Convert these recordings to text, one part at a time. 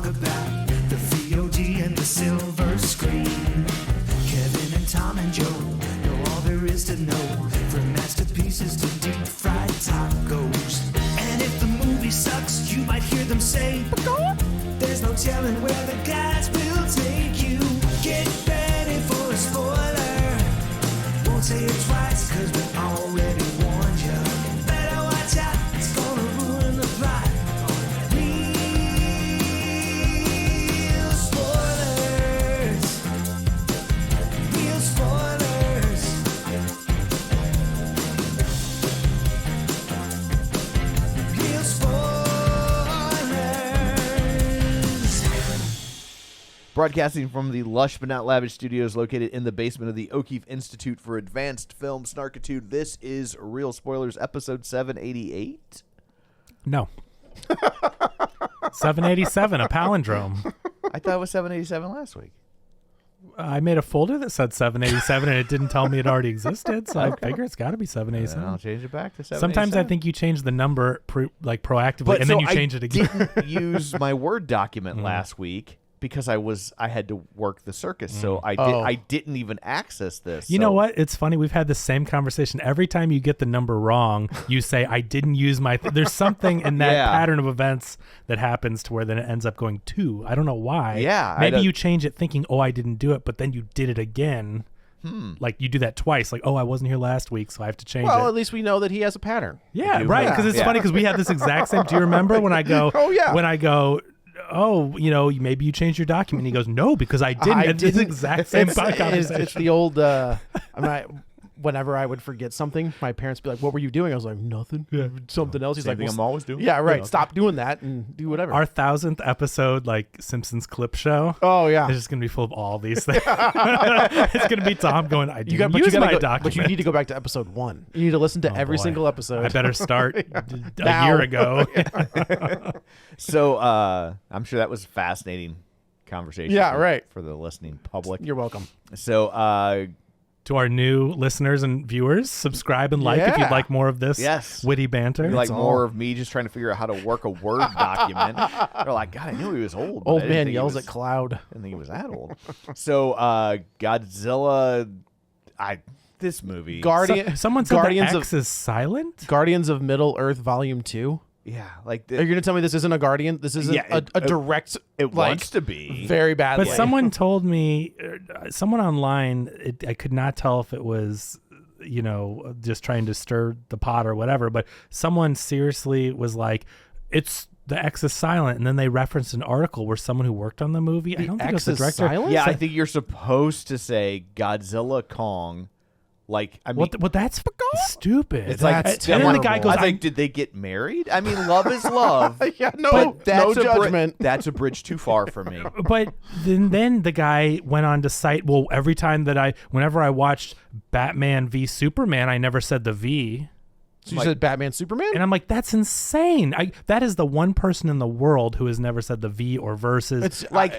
about the VOD and the silver screen. Kevin and Tom and Joe know all there is to know, from masterpieces to deep fried tacos. And if the movie sucks, you might hear them say, there's no telling where the guys will take you. Get ready for a spoiler. Won't say it twice, cause we already warned you. Better watch out, it's gonna ruin the plot. Real spoilers. Real spoilers. Real spoilers. Broadcasting from the lush but not lavish studios located in the basement of the O'Keefe Institute for Advanced Film Snarkitude, this is Real Spoilers, episode 788. No. 787, a palindrome. I thought it was 787 last week. I made a folder that said 787 and it didn't tell me it already existed, so I figure it's got to be And 787. I'll change it back to 787. Sometimes I think you change the number proactively and then you change it again. I didn't use my Word document last week because I had to work the circus, so I didn't even access this. You know what? It's funny. We've had the same conversation. Every time you get the number wrong, you say, I didn't use my... There's something in that pattern of events that happens to where then it ends up going 2. I don't know why. Yeah. Maybe you change it thinking, oh, I didn't do it, but then you did it again. Like you do that twice. Like, oh, I wasn't here last week, so I have to change it. Well, at least we know that he has a pattern. Yeah, right. Because it's funny because we have this exact same... Do you remember when I go... Oh, yeah. When I go... Oh, maybe you changed your document. He goes, no, because I didn't. It's the exact same conversation. It's the old, whenever I would forget something, my parents would be like, what were you doing? I was like, nothing. Yeah. Something else. He's Same like, thing well, I'm always doing. Yeah, right. Yeah. Stop doing that and do whatever. Our 1000th episode, like Simpsons clip show. Oh, yeah. It's just going to be full of all these things. It's going to be Tom going, I didn't use my document. But you need to go back to episode 1. You need to listen to every single episode. I better start a Now. year ago. So I'm sure that was a fascinating conversation. Yeah, right. For the listening public. You're welcome. So To our new listeners and viewers, subscribe and like if you'd Yeah. like more of this Yes. witty banter. you're like more of me just trying to figure out how to work a Word document. They're like, God, I knew he was old. but I Old didn't man think he yells was- at cloud. I didn't think he was that old. So Godzilla, this movie. Someone said Guardians the of X is silent? Guardians of Middle Earth Volume 2. Yeah, like Are you going to tell me this isn't a Guardian? This isn't Yeah, a direct, it like, wants to be. very bad. But way. someone told me, someone online, I could not tell if it was, just trying to stir the pot or whatever, but someone seriously was like, the X is silent. And then they referenced an article where someone who worked on the movie, I don't think it was X the is director. silent? Yeah, I think you're supposed to say Godzilla Kong. Like, I mean, What that's stupid. it's like, That's and then the guy terrible. goes, I think, did they get married? I mean, love is love. Yeah, no, but that's no a judgment. that's a bridge too far for me. But then the guy went on to cite, well, every time whenever I watched Batman v Superman, I never said the V. So you said Batman, Superman? And I'm like, that's insane. That is the one person in the world who has never said the V or versus. It's Like,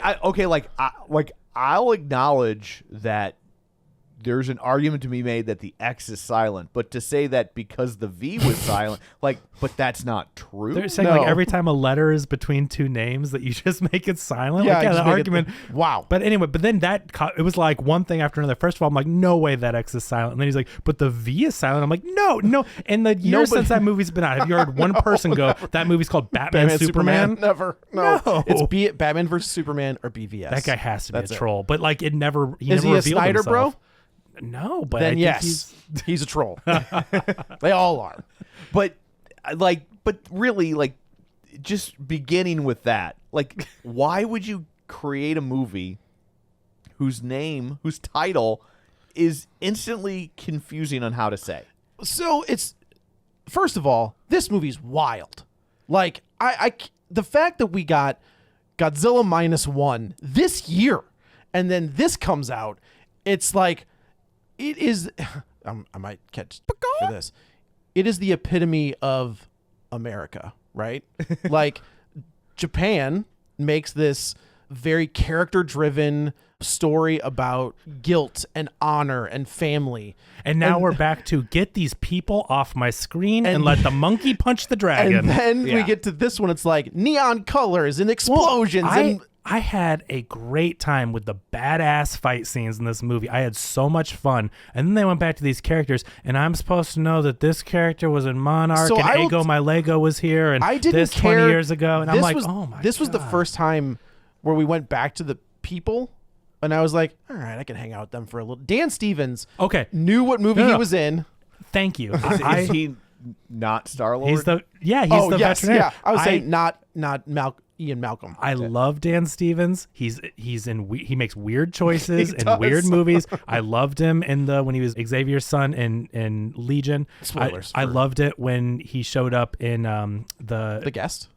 I'll acknowledge that there's an argument to be made that the X is silent, but to say that because the V was silent, but that's not true. They're saying No. like every time a letter is between two names that you just make it silent. Yeah, Like, just the make it- argument. wow. But anyway, then it was like one thing after another. First of all, I'm like, no way that X is silent. And then he's like, but the V is silent. I'm like, no. And the years since that movie's been out, have you heard one person go, that movie's called Batman Superman? Never. No. No. It's Batman versus Superman or BVS. That guy has to be That's a it. troll. But like it never he Is never he a revealed Snyder himself. bro? No, but Then I think yes, he's a troll. They all are. But really, just beginning with that, why would you create a movie whose title is instantly confusing on how to say? So it's, first of all, this movie's wild. Like the fact that we got Godzilla -1 this year, and then this comes out, it's like, it is. I might catch for this. It is the epitome of America, right? Like, Japan makes this very character-driven story about guilt and honor and family. And now we're back to get these people off my screen and let the monkey punch the dragon. And then we Yeah. get to this one. It's like neon colors and explosions. I had a great time with the badass fight scenes in this movie. I had so much fun. And then they went back to these characters, and I'm supposed to know that this character was in Monarch, So and I will Ego My Lego was here, and I didn't this care. 20 years ago. And I'm This like, was, oh my This was the God. first time where we went back to the people, and I was like, all right, I can hang out with them for a little. Dan Stevens Okay, knew what movie No, he no. was in. thank you. Is he not Star-Lord? He's the Yes, veterinarian. yeah. I would say not Ian Malcolm. I love Dan Stevens. He makes weird choices He in does. weird movies. I loved him when he was Xavier's son in Legion. Spoilers I for- loved it when he showed up in The Guest.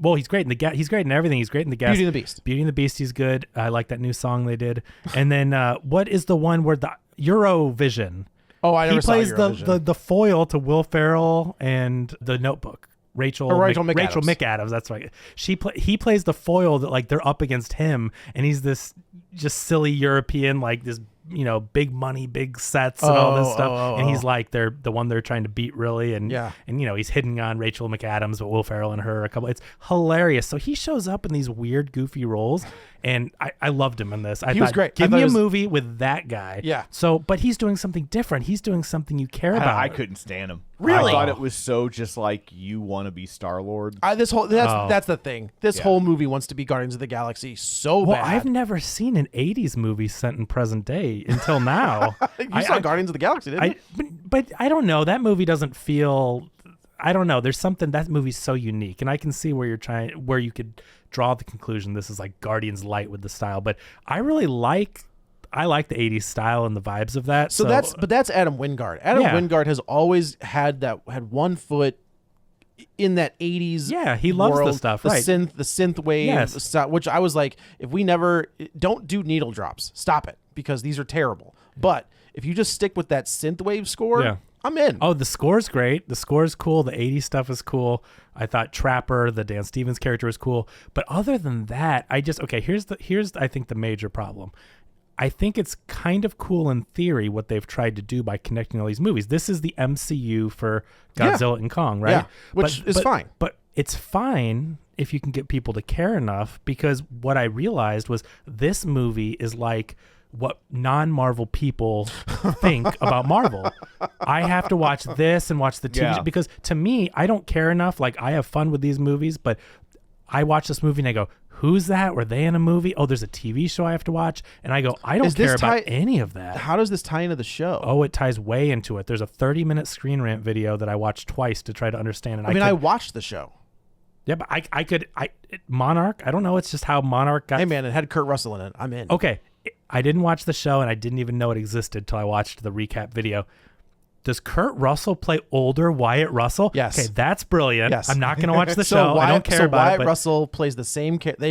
Well, he's great in he's great in everything. He's great in The Guest. Beauty and the Beast. Beauty and the Beast. He's good. I like that new song they did. And then what is the one where the Eurovision? Oh, I never He plays saw Eurovision. the foil to Will Ferrell and The Notebook. Rachel Rachel Rachel McAdams. McAdams. That's right. He plays the foil that like they're up against him, and he's this just silly European, like this big money, big sets and all this stuff. And he's like the one they're trying to beat really, and Yeah. and he's hitting on Rachel McAdams, but Will Ferrell and her a couple. It's hilarious. So he shows up in these weird, goofy roles, and I loved him in this. He was great. I Give thought me it a was- movie with that guy. Yeah. So, but he's doing something different. He's doing something you care about. I couldn't stand him. Really? I thought it was so just like you want to be Star-Lord. That's the thing. This whole movie wants to be Guardians of the Galaxy so Well, bad. I've never seen an '80s movie set in present day until now. You saw Guardians of the Galaxy, didn't you? But I don't know. That movie doesn't feel. I don't know. There's something that movie's so unique, and I can see where you could draw the conclusion this is like Guardians light with the style. But I really like the '80s style and the vibes of that. So that's Adam Wingard. Adam Yeah. Wingard has always had one foot in that 80s. Yeah, he loves the world, stuff, the right. synth wave Yes. stuff, which I was like, if we don't do needle drops, stop it, because these are terrible. But if you just stick with that synth wave score, Yeah. I'm in. Oh, the score's great. The score's cool. The 80s stuff is cool. I thought Trapper, the Dan Stevens character, was cool. But other than that, here's I think the major problem. I think it's kind of cool in theory what they've tried to do by connecting all these movies. This is the MCU for Godzilla and Kong, right? Yeah, which is fine. But it's fine if you can get people to care enough, because what I realized was this movie is like what non-Marvel people think about Marvel. I have to watch this and watch the TV Yeah. because to me, I don't care enough. Like, I have fun with these movies, but I watch this movie and I go, who's that? Were they in a movie? Oh, there's a TV show I have to watch. And I go, I don't Is this care about tie- any of that. How does this tie into the show? Oh, it ties way into it. There's a 30-minute Screen Rant video that I watched twice to try to understand. And I watched the show. yeah, but Monarch, I don't know. It's just how Monarch got. Hey man, it had Kurt Russell in it. I'm in. Okay, I didn't watch the show and I didn't even know it existed till I watched the recap video. Does Kurt Russell play older Wyatt Russell? Yes. Okay, that's brilliant. Yes. I'm not going to watch the So show. I don't care about Wyatt it. But Russell plays the same character.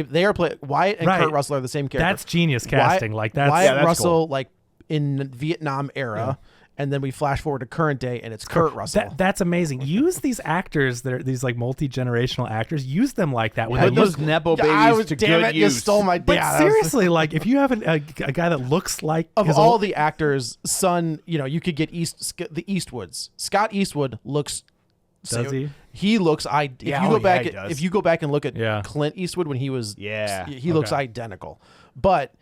Wyatt and Right. Kurt Russell are the same character. that's genius casting. Wyatt that's Wyatt that's Russell, like in the Vietnam era, and then we flash forward to current day, and it's Kurt Russell. that's amazing. Use these actors that are these like multi-generational actors. Use them like that. When Put they those nepo babies I was, to damn good it, use. you stole my. But yeah, that was- seriously, like if you have a guy that looks like of his all old- the actors, son, you could get the Eastwoods. Scott Eastwood looks. Does he? He looks. If you go back and look at Yeah. Clint Eastwood when he was. Yeah. He looks identical. But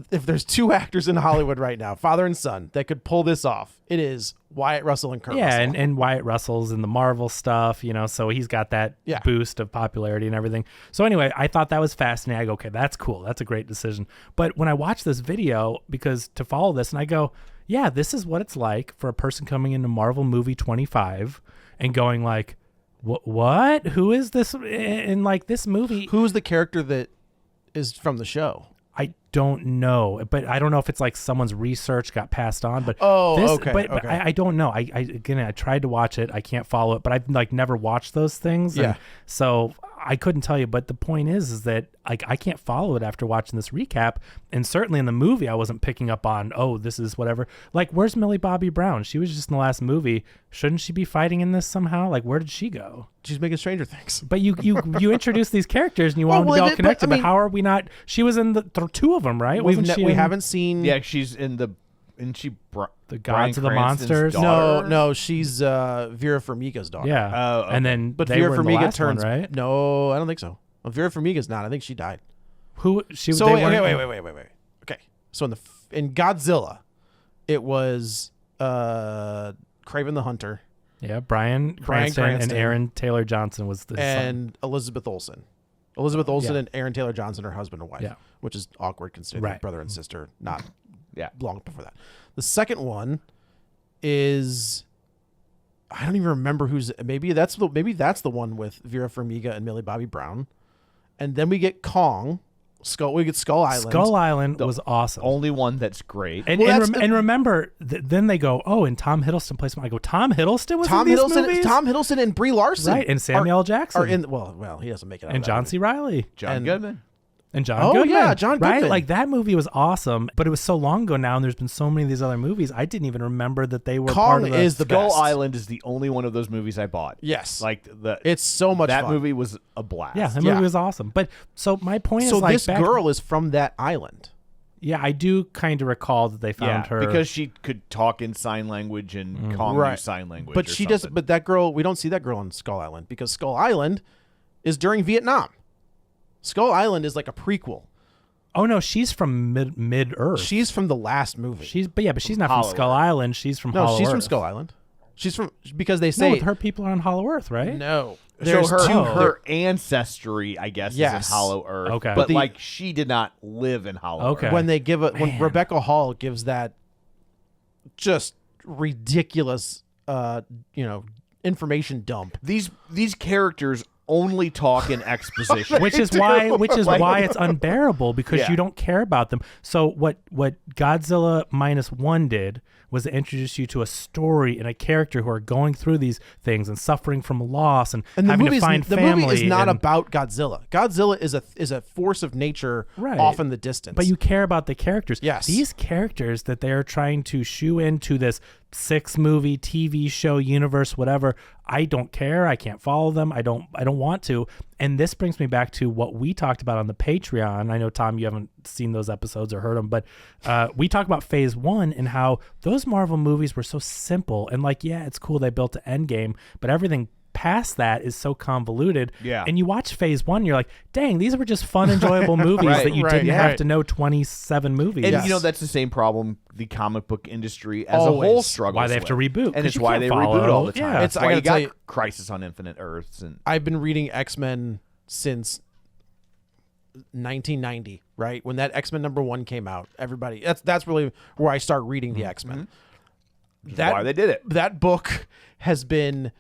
if there's two actors in Hollywood right now, father and son, that could pull this off, it is Wyatt Russell and Kurt Yeah, Russell. and Wyatt Russell's in the Marvel stuff, so he's got that boost of popularity and everything. So anyway, I thought that was fascinating. I go, okay, that's cool. That's a great decision. But when I watch this video, because to follow this, and I go, yeah, this is what it's like for a person coming into Marvel movie 25 and going like, what? Who is this? And like this movie, Who's the character that is from the show? I don't know, but I don't know if it's like someone's research got passed on. But okay, but okay. I don't know. I tried to watch it. I can't follow it, but I've like never watched those things. Yeah. And so I couldn't tell you, but the point is that like I can't follow it after watching this recap, and certainly in the movie I wasn't picking up on, oh, this is whatever. Like, where's Millie Bobby Brown? She was just in the last movie. Shouldn't she be fighting in this somehow? Like, where did she go? She's making Stranger Things. But you introduce these characters and you want them to be all connected, but how are we not? She was in the two of them, right? We in haven't seen. Yeah, she's in the. Isn't she The Bryan Gods of the Cranston's Monsters? daughter? No, she's Vera Farmiga's daughter. Yeah. Oh, okay. And then But they Vera were in the Farmiga last one, turns right? No, I don't think so. Well, Vera Farmiga's not. I think she died. Who she? So they wait. weren't- Okay, so in Godzilla, it was Kraven the Hunter Yeah, Bryan Cranston and Cranston. Aaron Taylor Johnson was the son. and Elizabeth Olsen. Elizabeth Olsen Yeah. and Aaron Taylor Johnson are husband and wife, Yeah. which is awkward considering Right. brother and sister, not Yeah. long before that. The second one is I don't even remember who's maybe that's the one with Vera Farmiga and Millie Bobby Brown. And then we get Kong, we get Skull Island. Skull Island was awesome. Only one that's great. And, Well, and, that's rem- the- and remember, then they go, oh, and Tom Hiddleston plays. I go, Tom Hiddleston was in these movies? Tom Hiddleston and Brie Larson. Right, and Samuel L. Jackson. Are in well, he doesn't make it out and of that John movie. C. Riley. John and- Goodman. And John Oh, Goodman. yeah, John Right? Goodman. Like, that movie was awesome, but it was so long ago now, and there's been so many of these other movies, I didn't even remember that they were part Kong of the... is the Skull best. Island is the only one of those movies I bought. Yes. Like It's so much that fun. movie was a blast. Yeah, that movie Yeah. was awesome. But, so my point So is, like, this girl is from that island. Yeah, I do kind of recall that they found her... because she could talk in sign language and Kong Right. knew sign language. But or she does. something. But that girl, we don't see that girl on Skull Island because Skull Island is during Vietnam. Skull Island is like a prequel. Oh, no, she's from Mid-Earth. She's from the last movie. But she's not Hollow from Skull Earth. Island. She's from No, Hollow she's from Earth. Skull Island. She's from because they No, say her people are on Hollow Earth, right? no. So There's her two. her ancestry, I guess, Yes. is in Hollow Earth. Okay. but But like she did not live in Hollow Okay. Earth. When they give when Man. Rebecca Hall gives that just ridiculous, information dump. These characters only talk in exposition. which is why it's unbearable because Yeah. you don't care about them. So what Godzilla -1 did was to introduce you to a story and a character who are going through these things and suffering from loss and And the having movie to find family. movie is not and- about Godzilla. Godzilla is a force of nature Right. off in the distance. But you care about the characters. Yes. These characters that they're trying to shoe into this 6-movie TV show universe, whatever, I don't care. I can't follow them. I don't want to. And this brings me back to what we talked about on the Patreon. I know, Tom, you haven't seen those episodes or heard them, but we talked about Phase 1 and how those Marvel movies were so simple. And like, yeah, it's cool they built an Endgame, but everything past that is so convoluted. Yeah. And you watch Phase 1, you're like, dang, these were just fun, enjoyable movies Right, that you right, didn't have right. to know 27 movies. And Yes. you know that's the same problem the comic book industry as a Always. whole struggles Why they have to with. reboot, and 'cause it's you why can't they follow. reboot all the time. Yeah. That's I why gotta you tell got you- Crisis on Infinite Earths and I've been reading X-Men since 1990, right? When that X-Men #1 came out, everybody that's really where I start reading the X-Men. That why they did it. That book has been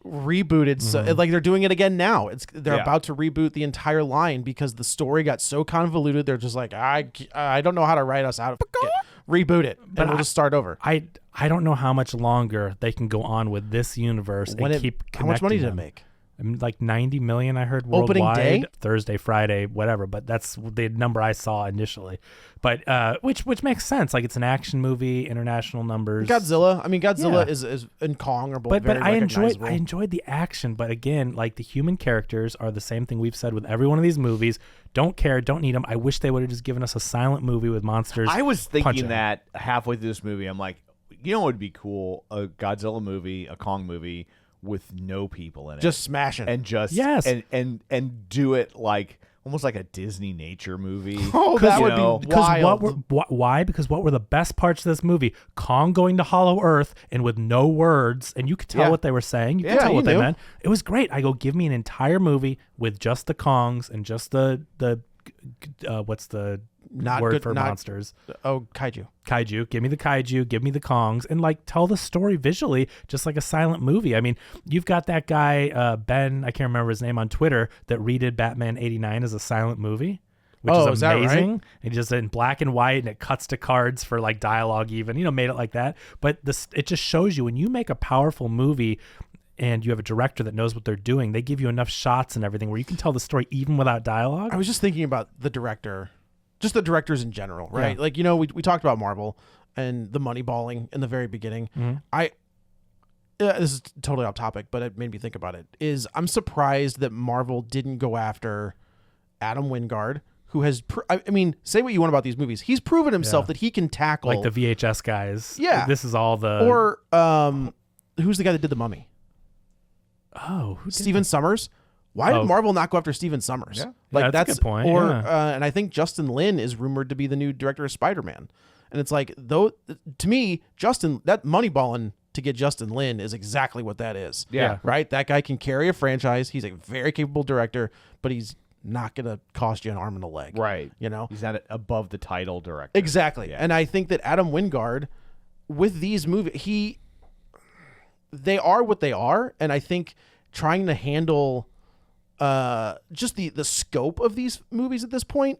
rebooted, so like they're doing it again now. They're Yeah. about to reboot the entire line because the story got so convoluted. They're just like, I don't know how to write us out of it. Reboot it, and we'll just start over. I don't know how much longer they can go on with this universe and keep connecting how much money did it them. make? I mean, like 90 million, I heard Opening worldwide. day? Thursday, Friday, whatever. But that's the number I saw initially. But which makes sense. Like, it's an action movie, international numbers. Godzilla. I mean, Godzilla Yeah. is and Kong are both But very I recognizable. enjoyed the action. But again, like, the human characters are the same thing we've said with every one of these movies. Don't care, don't need them. I wish they would have just given us a silent movie with monsters. I was punching. thinking that halfway through this movie, I'm like, you know what would be cool? A Godzilla movie, a Kong movie with no people in it. Just smashing. and just Yes. and do it like almost like a Disney nature movie. Oh, that you would be know? Because wild. why? Because what were the best parts of this movie? Kong going to Hollow Earth and with no words, and you could tell Yeah. what they were saying. You could Yeah, tell you what they knew. meant. It was great. I go, give me an entire movie with just the Kongs and just the what's the Not word good- for not- monsters? Oh, kaiju. Kaiju. Give me the kaiju. Give me the Kongs, and like tell the story visually, just like a silent movie. I mean, you've got that guy Ben. I can't remember his name on Twitter that redid Batman '89 as a silent movie. Which Oh, is is that right? amazing. And just in black and white, and it cuts to cards for like dialogue, even made it like that. But it just shows you when you make a powerful movie, and you have a director that knows what they're doing, they give you enough shots and everything where you can tell the story even without dialogue. I was just thinking about the director, just the directors in general, right? Yeah. Like, we talked about Marvel and the money balling in the very beginning. This is totally off topic, but it made me think about it. I'm surprised that Marvel didn't go after Adam Wingard, who has, say what you want about these movies. He's proven himself that he can tackle. Like the VHS guys. Yeah. This is all the... Or, who's the guy that did The Mummy? Oh, who did Steven Summers. Why did Oh. Marvel not go after Steven Summers? Yeah. Yeah, that's a good point, Or yeah. and I think Justin Lin is rumored to be the new director of Spider-Man. And it's like, though, to me, that moneyballing to get Justin Lin is exactly what that is. Yeah. Right? That guy can carry a franchise. He's a very capable director, but he's not going to cost you an arm and a leg. Right. You know? He's not above the title director. Exactly. Yeah. And I think that Adam Wingard, with these movies, they are what they are. And I think trying to handle just the scope of these movies at this point,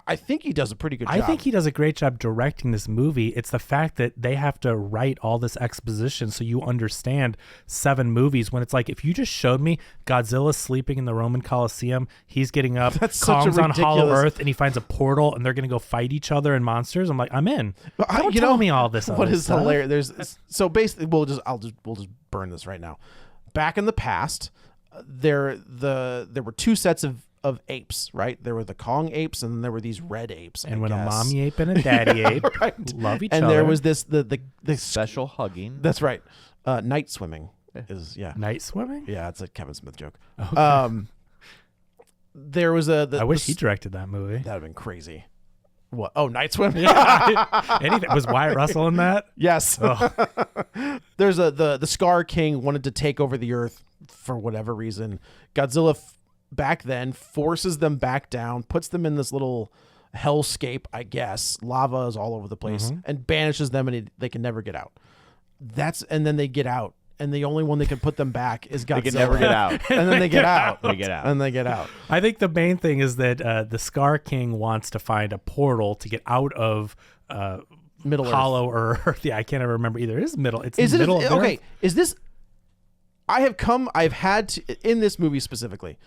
I think he does a pretty good job. I think he does a great job directing this movie. It's the fact that they have to write all this exposition so you understand 7 movies, when it's like, if you just showed me Godzilla sleeping in the Roman Coliseum, he's getting up, That's such a Kong's on Hollow ridiculous- Earth, and he finds a portal, and they're going to go fight each other and monsters. I'm like, I'm in. Don't you tell know me all this What other is stuff. hilarious? So basically, we'll just burn this right now. Back in the past, there were 2 sets of apes, right? There were the Kong apes, and then there were these red apes. And I when guess. a mommy ape and a daddy ape love each and other. there was this the Special hugging. that's right, night swimming is night swimming. yeah, it's a Kevin Smith joke. There was I wish he directed that movie. that'd have been crazy. What? Oh, night swim. Anything was Wyatt Russell in that? Yes. There's the Scar King wanted to take over the Earth for whatever reason. Godzilla back then forces them back down, puts them in this little hellscape, I guess. Lava is all over the place, and banishes them, and they can never get out. And then they get out, and the only one that can put them back is Godzilla. They can never get out. And then they get out. They get out. And they get out. I think the main thing is that the Scar King wants to find a portal to get out of Middle Earth. Hollow Earth. Yeah, I can't ever remember either. It's middle. It's Is it middle of okay? Earth. Is this? I've had to, in this movie specifically.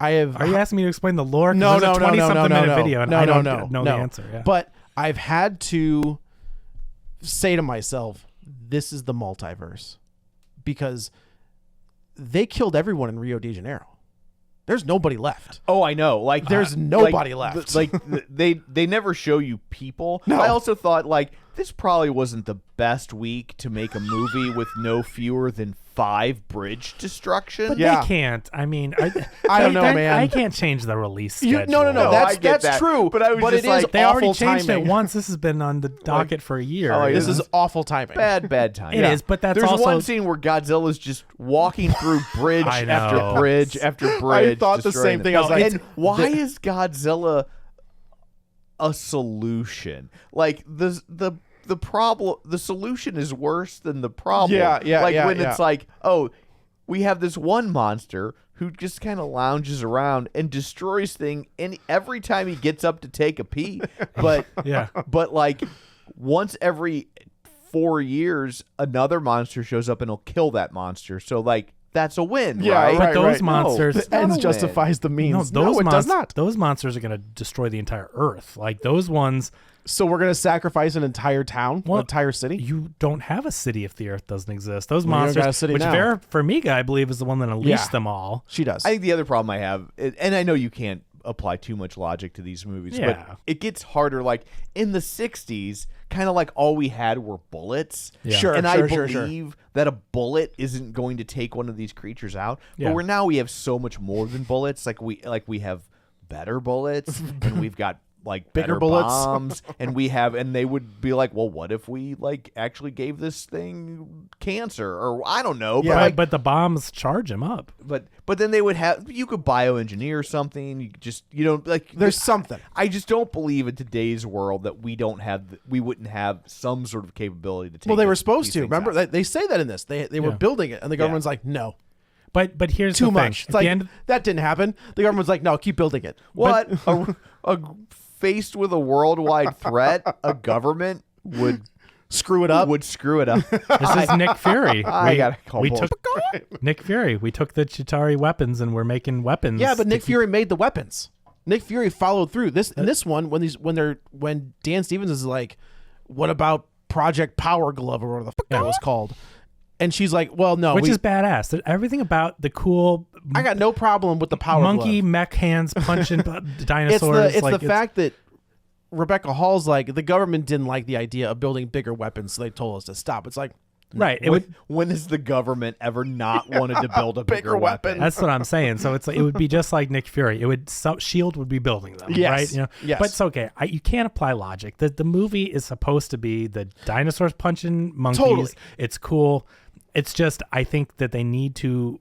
I have. Are you asking me to explain the lore? 'Cause No, there's a no, no, no, 20-something no, minute no, video, and no, I don't no, know no. the answer. Yeah. But I've had to say to myself, this is the multiverse, because they killed everyone in Rio de Janeiro. There's nobody left. Oh, I know. Like There's nobody left. They never show you people. No. I also thought this probably wasn't the best week to make a movie with no fewer than 5 bridge destruction. But Yeah. they can't. I mean, I don't know, man. I can't change the release You- schedule. no, no, no. No, I That's get that. true. But I was just it is like, They already awful changed timing. it once. This has been on the docket for a year. Oh, This is awful timing. bad time. It is, but that's There's also- one scene where Godzilla's just walking through bridge I know. after bridge after bridge. I thought the destroying same thing. it. I was like, and why is Godzilla a solution? Like the problem, the solution is worse than the problem. Yeah, Like yeah, when yeah. it's like, oh, we have this one monster who just kind of lounges around and destroys thing, and every time he gets up to take a pee, but Yeah. but like once every 4 years, another monster shows up and will kill that monster. So like that's a win, Yeah, right? But those right. monsters. No. The ends Not a justifies the No, means. those it does not. Those monsters are going to destroy the entire Earth. Like those ones, So we're gonna sacrifice an entire town, Well, an entire city. you don't have a city if the Earth doesn't exist. Those Well, you don't monsters, got a city which now. Farmiga, I believe, is the one that unleashed Yeah. them all. She does. I think the other problem I have, and I know you can't apply too much logic to these movies, Yeah. but it gets harder. Like in the 60s, kind of like all we had were bullets. Yeah. Sure, and sure, I sure, believe that a bullet isn't going to take one of these creatures out. Yeah. But we're now we have so much more than bullets. Like we have better bullets, and we've got like Bigger better bullets. bombs, and they would be like, well, what if we like actually gave this thing cancer, or I don't know, Yeah. but like, But the bombs charge him up. but then they would have, you could bioengineer something. You could just, like There's something. I just don't believe in today's world that we wouldn't have some sort of capability to take. Well, they were these supposed to. things Remember, out. they say that in this. They were Yeah. building it, and the government's like, no, But here's too the much. Thing. It's At like the end, that didn't happen. The government's like, no, keep building it. What faced with a worldwide threat, a government would screw it up. would screw it up. This is Nick Fury. I got a couple. We took Nick Fury. We took the Chitauri weapons and we're making weapons. Yeah, but to Nick keep- Fury made the weapons. Nick Fury followed through. This one when Dan Stevens is like, "What about Project Power Glove or whatever the fuck that was called?" And she's like, "Well, no, which is badass. Everything about the cool I got no problem with the power monkey glove. mech hands punching dinosaurs. It's like, the fact that Rebecca Hall's like, the government didn't like the idea of building bigger weapons, so they told us to stop. It's like, right. It would. When has the government ever not wanted to build a bigger weapon? That's what I'm saying. So it's like it would be just like Nick Fury. It would Shield would be building them, Yes. right? You know, Yes. but it's okay. You can't apply logic. The movie is supposed to be the dinosaurs punching monkeys. Totally. It's cool. It's just I think that they need to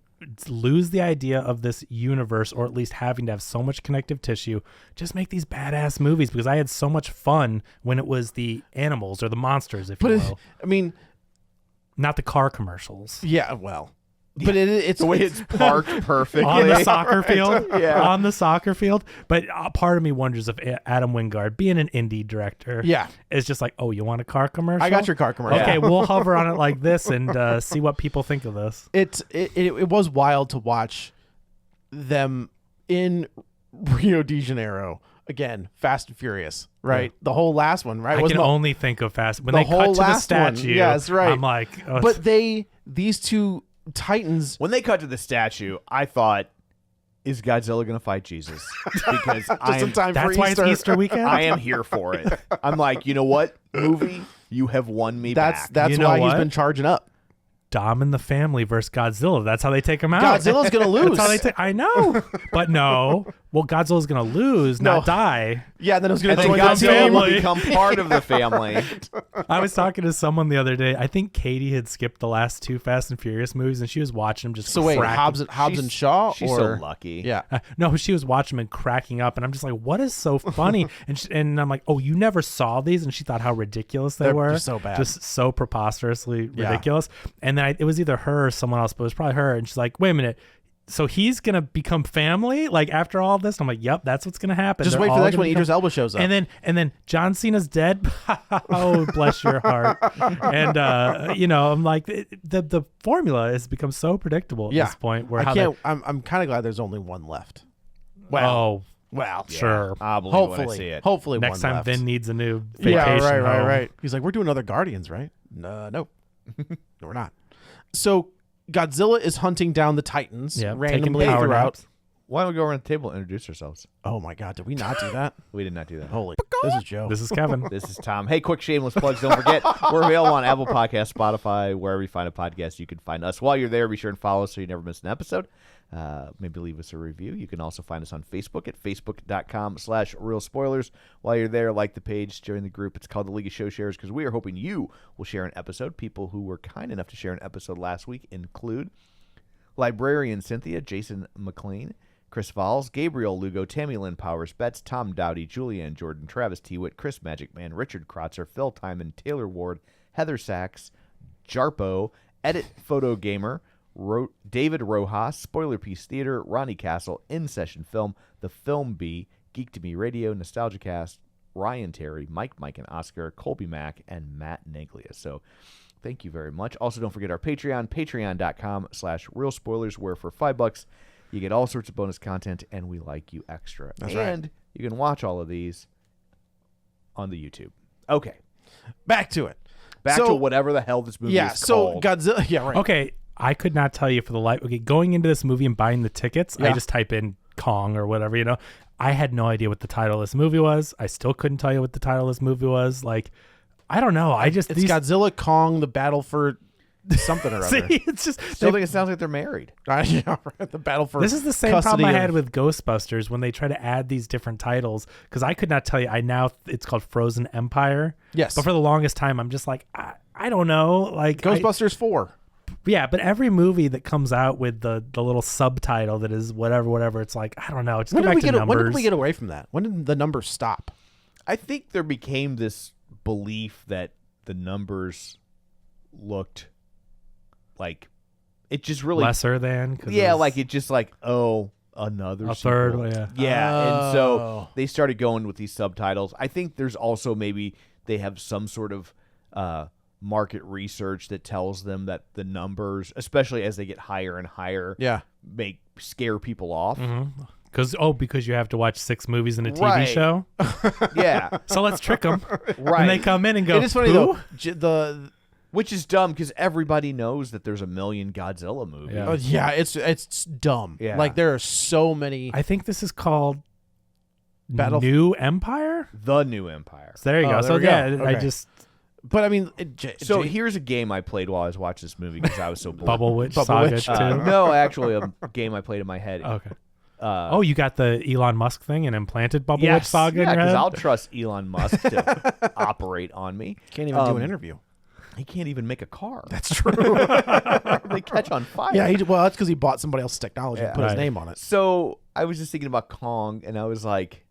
lose the idea of this universe, or at least having to have so much connective tissue. Just make these badass movies, because I had so much fun when it was the animals or the monsters, if you will, I mean, not the car commercials. yeah, well, but it's the way it's parked perfectly On the soccer field, Yeah. on the soccer field. But part of me wonders if Adam Wingard, being an indie director, Yeah. is just like, oh, you want a car commercial? I got your car commercial. Okay, we'll hover on it like this and see what people think of this. It was wild to watch them in Rio de Janeiro again. Fast and Furious, right? The whole last one, right? I Wasn't can the- only think of fast when the they whole cut to the last one. statue. Yes, right. I'm like, oh, but these two titans. When they cut to the statue, I thought, is Godzilla going to fight Jesus? Because Just in time that's for why Easter. it's Easter weekend. I am here for it. I'm like, you know what, movie? You have won me back. That's You know why what? he's been charging up. Dom and the Family versus Godzilla. That's how they take him out. Godzilla's gonna lose. That's how they take. I know, but no. Well, Godzilla's gonna lose, No. not die. Yeah, and then it was going And to then join the Godzilla team. will become part of the family. I was talking to someone the other day. I think Katie had skipped the last two Fast and Furious movies, and she was watching them just. So wait, cracking. Hobbs and Shaw, She's or so lucky. yeah, No, she was watching them and cracking up, and I'm just like, "What is so funny?" and I'm like, "Oh, you never saw these?" And she thought how ridiculous they They're were, just so bad. just so preposterously Yeah. ridiculous. And then it was either her or someone else, but it was probably her. And she's like, "Wait a minute." So he's gonna become family, like after all this. I'm like, "Yep, that's what's gonna happen." just They're wait for all the next gonna one. become- Idris Elba shows up. and then John Cena's dead. Oh, bless your heart. And I'm like, the formula has become so predictable at yeah, this point. Where I how can't. I'm kind of glad there's only one left. well, Well, sure. I'll believe when I see hopefully, it. hopefully Next one time left. Vin needs a new vacation Yeah, right. home. He's like, we're doing other Guardians, right? No, no, we're not. So Godzilla is hunting down the Titans Yeah, taking randomly power throughout. naps. Why don't we go around the table and introduce ourselves? Oh my God, did we not do that? We did not do that. Holy, this is Joe. This is Kevin. This is Tom. Hey, quick shameless plugs. Don't forget, we're available on Apple Podcasts, Spotify, wherever you find a podcast, you can find us. While you're there, be sure and follow us so you never miss an episode. Maybe leave us a review. You can also find us on Facebook at facebook.com/real spoilers. While you're there, like the page, join the group. It's called the League of Show Sharers because we are hoping you will share an episode. People who were kind enough to share an episode last week include Librarian Cynthia, Jason McLean, Chris Valls, Gabriel Lugo, Tammy Lynn Powers Betts, Tom Dowdy, Julianne Jordan, Travis Tewitt, Chris Magic Man, Richard Krotzer, Phil Timon, Taylor Ward, Heather Sachs, Jarpo, Edit Photo Gamer, David Rojas, Spoiler Piece Theater, Ronnie Castle, In Session Film, The Film Bee, Geek to Me Radio, Nostalgia Cast, Ryan Terry, Mike and Oscar, Colby Mack, and Matt Neglia. So thank you very much. Also, don't forget our Patreon, patreon.com/real spoilers, where for $5 you get all sorts of bonus content, and we like you extra. That's right. And you can watch all of these on the YouTube. Okay, Back to it. back So- to whatever the hell this movie Yeah. is So called. Godzilla. Yeah. Right. Okay, I could not tell you for the life. Okay, going into this movie and buying the tickets, I Yeah. just type in Kong or whatever, I had no idea what the title of this movie was. I still couldn't tell you what the title of this movie was. Like, I don't know. It's Godzilla, Kong, the battle for something or See, other. it's just Still think it sounds like they're married. Yeah, right. The battle for this is the same custody problem I of- had with Ghostbusters when they try to add these different titles, because I could not tell you. It's called Frozen Empire. Yes. But for the longest time, I'm just like, I don't know. Like Ghostbusters 4. yeah, but every movie that comes out with the little subtitle that is whatever, it's like, I don't know. Just When go did, back we to get, numbers. when did we get away from that? When did the numbers stop? I think there became this belief that the numbers looked like it just really lesser than? 'Cause yeah, it was- like it just like another A third, sequel. yeah. And so Oh. they started going with these subtitles. I think there's also maybe they have some sort of market research that tells them that the numbers, especially as they get higher and higher, Yeah. scare people off. Because you have to watch 6 movies in a TV Right. show. Yeah, So let's trick them. right. And they come in and go, It is funny "Who?" though. Which is dumb because everybody knows that there's a million Godzilla movies. Yeah. It's dumb. Yeah. Like there are so many. I think this is called Battle- New Empire. The New Empire. So there you Oh, go. there So we go. yeah, I Okay. just But I mean, So here's a game I played while I was watching this movie because I was so bored. Bubble Witch Bubble Saga Witch. 2. No, actually, a game I played in my head. Okay. Oh, You got the Elon Musk thing and implanted Bubble Witch yes. Saga in Yeah, your because head? I'll trust Elon Musk to operate on me. can't even do Um, an interview. He can't even make a car. That's true. They catch on fire. Yeah, well, that's because he bought somebody else's technology and put his Right. name on it. So I was just thinking about Kong, and I was like,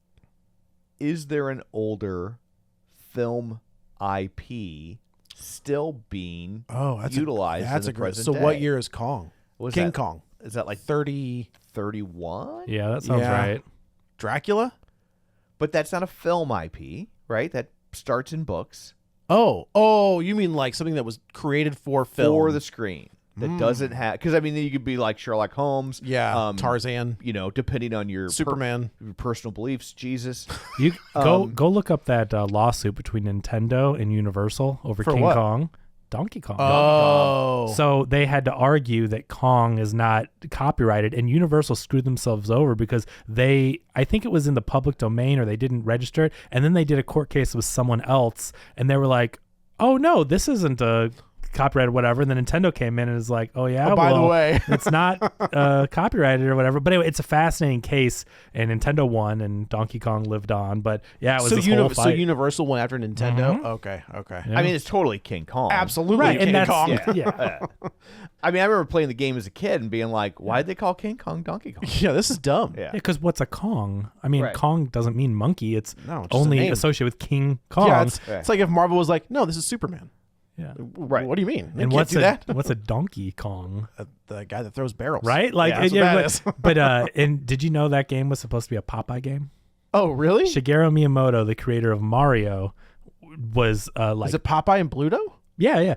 is there an older film IP still being utilized in the present So day? what year is Kong? Was King that- Kong. Is that like 30 31? Yeah, that sounds Yeah. right. Dracula? But that's not a film IP, right? That starts in books Oh, you mean like something that was created for film? for the screen that doesn't have, because I mean, you could be like Sherlock Holmes. Yeah, Tarzan, You know, depending on your Superman. your personal beliefs, Jesus. You go look up that lawsuit between Nintendo and Universal over For King what? Kong, Donkey Kong. Oh. So they had to argue that Kong is not copyrighted, and Universal screwed themselves over because I think it was in the public domain or they didn't register it, and then they did a court case with someone else, and they were like, "Oh no, this isn't a copyrighted whatever." And then Nintendo came in and is like, "Oh yeah, by the well, way." it's not copyrighted or whatever." But anyway, it's a fascinating case, and Nintendo won, and Donkey Kong lived on. But yeah, it was so, this whole so fight. Universal went after Nintendo? Mhm. Okay. Yeah. I mean, it's totally King Kong. Absolutely Right, King and that's Kong. yeah. I mean, I remember playing the game as a kid and being like, why did they call King Kong Donkey Kong? Yeah, this is dumb. Yeah. Yeah, because what's a Kong? I mean, Right. Kong doesn't mean monkey. It's No, it's just a only name. associated with King Kong. Yeah, it's Right. like if Marvel was like, no, this is Superman. Yeah. Right. What do you mean? You And can't what's do a that? what's a Donkey Kong? The guy that throws barrels. Right? Like, yeah, that's yeah, what that is. but and did you know that game was supposed to be a Popeye game? Oh, really? Shigeru Miyamoto, the creator of Mario, was like Is it Popeye and Bluto? yeah.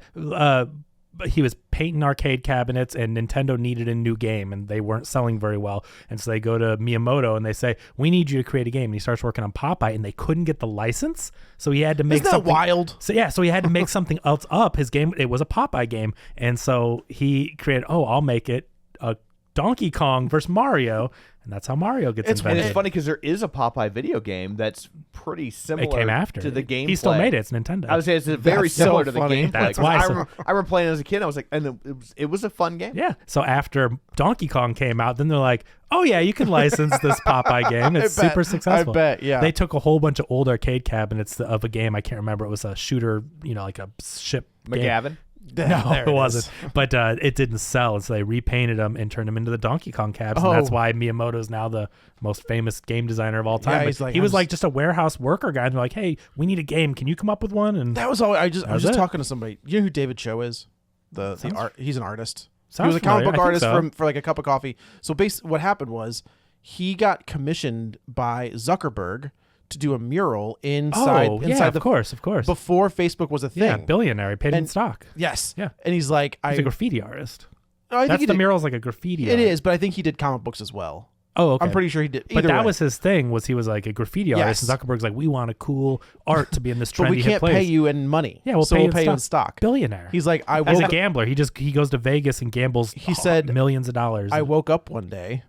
But he was painting arcade cabinets, and Nintendo needed a new game, and they weren't selling very well. And so they go to Miyamoto and they say, "We need you to create a game." And he starts working on Popeye, and they couldn't get the license, so he had to make Isn't that something wild? So yeah, so he had to make something else up. His game, it was a Popeye game, and so he created, I'll make it a Donkey Kong versus Mario, and that's how Mario gets It's- And invented. it's funny because there is a Popeye video game that's pretty similar It came after to the game. He still made it. It's Nintendo. I would say it's very That's so similar to the funny. gameplay. That's 'cause why I so- remember playing it as a kid. I was like, and it was a fun game. Yeah. So after Donkey Kong came out, then they're like, "Oh yeah, you can license this Popeye game. It's I bet. super successful." I bet, yeah. They took a whole bunch of old arcade cabinets of a game. I can't remember. It was a shooter, like a ship game. McGavin. No, There it is. wasn't. But it didn't sell, and so they repainted them and turned them into the Donkey Kong cabs, and that's Oh. why Miyamoto is now the most famous game designer of all time. Yeah, But he's like, he was I'm like just a warehouse worker guy, and they're like, "Hey, we need a game. Can you come up with one?" And That was all. I was That's just it. talking to somebody. You know who David Cho is? The Sounds- art. He's an artist. He Sounds was a comic familiar. book I think artist so. for like a cup of coffee. So what happened was he got commissioned by Zuckerberg to do a mural inside yeah, the of course, before Facebook was a thing. yeah, billionaire, he paid in And- stock. Yes. Yeah. And he's like, He's a graffiti artist. I think That's he the did, mural's like a graffiti. It art. is, but I think he did comic books as well. Oh, okay. I'm pretty sure he did. But Either that way. was his thing. Was he was like a graffiti artist, Yes. and Zuckerberg's like, we want a cool art to be in this trendy But we hip can't place. pay you in money. Yeah, we'll so pay we'll pay you in stock. Billionaire. He's like, I As woke a up, gambler, he goes to Vegas and gambles. He said, millions of dollars. I woke up one day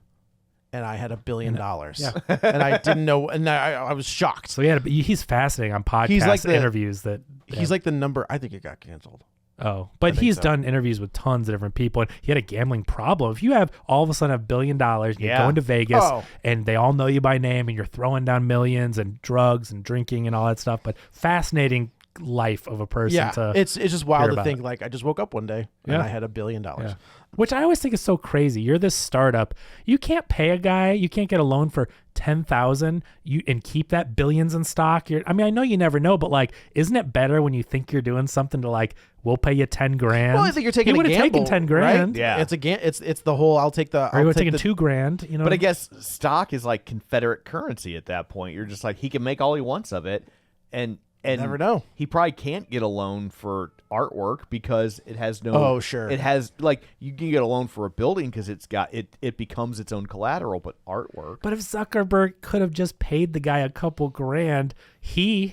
and I had $1 billion. And I didn't know, and I was shocked. so he's fascinating on podcasts, He's like the- interviews that. He's like the number. I think it got canceled. But think he's so. done interviews with tons of different people, and he had a gambling problem. If you have all of a sudden $1 billion, you're Yeah. going to Vegas, Oh. and they all know you by name, and you're throwing down millions and drugs and drinking and all that stuff. But fascinating life of a person. Yeah, to it's just wild hear to about think it. like I just woke up one day and Yeah. I had $1 billion. Yeah. Which I always think is so crazy. You're this startup. You can't pay a guy. You can't get a loan for $10,000 and keep that billions in stock. I know you never know, but like, isn't it better when you think you're doing something to like, we'll pay you $10,000? Well, I think you're taking he a would have gamble, taken $10,000. right? Yeah. it's it's the whole. I'll take the. Or he would have take taken the, $2,000. You know, But I guess stock is like Confederate currency at that point. You're just like, he can make all he wants of it. And And Never know. He probably can't get a loan for artwork because it has no. Oh, sure. It has like you can get a loan for a building because it's got it. It becomes its own collateral, but artwork. But if Zuckerberg could have just paid the guy a couple grand,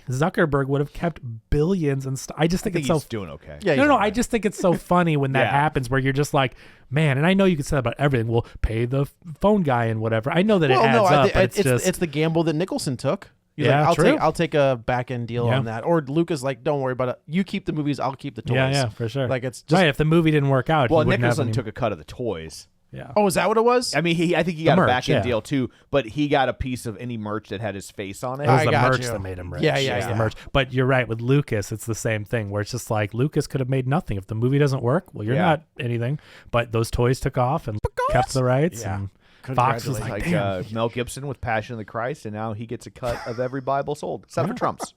Zuckerberg would have kept billions and stuff. I just think, think it's he's so. doing okay. Yeah, No, I just think it's so funny when that Yeah. happens, where you're just like, man. And I know you can say that about everything. We'll pay the phone guy and whatever. I know that it adds up, but it's the gamble that Nicholson took. He's Yeah, like, true. I'll take a back end deal Yeah. on that. Or Lucas like, don't worry about it. You keep the movies, I'll keep the toys. yeah, for sure. Like it's just right. If the movie didn't work out, Well, he wouldn't have Nicholson any- took a cut of the toys. Yeah. Oh, is that what it was? I mean, I think he got The a merch, back end yeah. deal too, but he got a piece of any merch that had his face on it. It was I the got merch you. that made him rich. Yeah, It was yeah. the merch. But you're right. With Lucas, it's the same thing where it's just like Lucas could have made nothing. If the movie doesn't work, well, you're Yeah. not anything. But those toys took off and kept the rights. Yeah. And Fox was Congratulations. like, Like damn. Mel Gibson with Passion of the Christ, and now he gets a cut of every Bible sold, except for Trump's.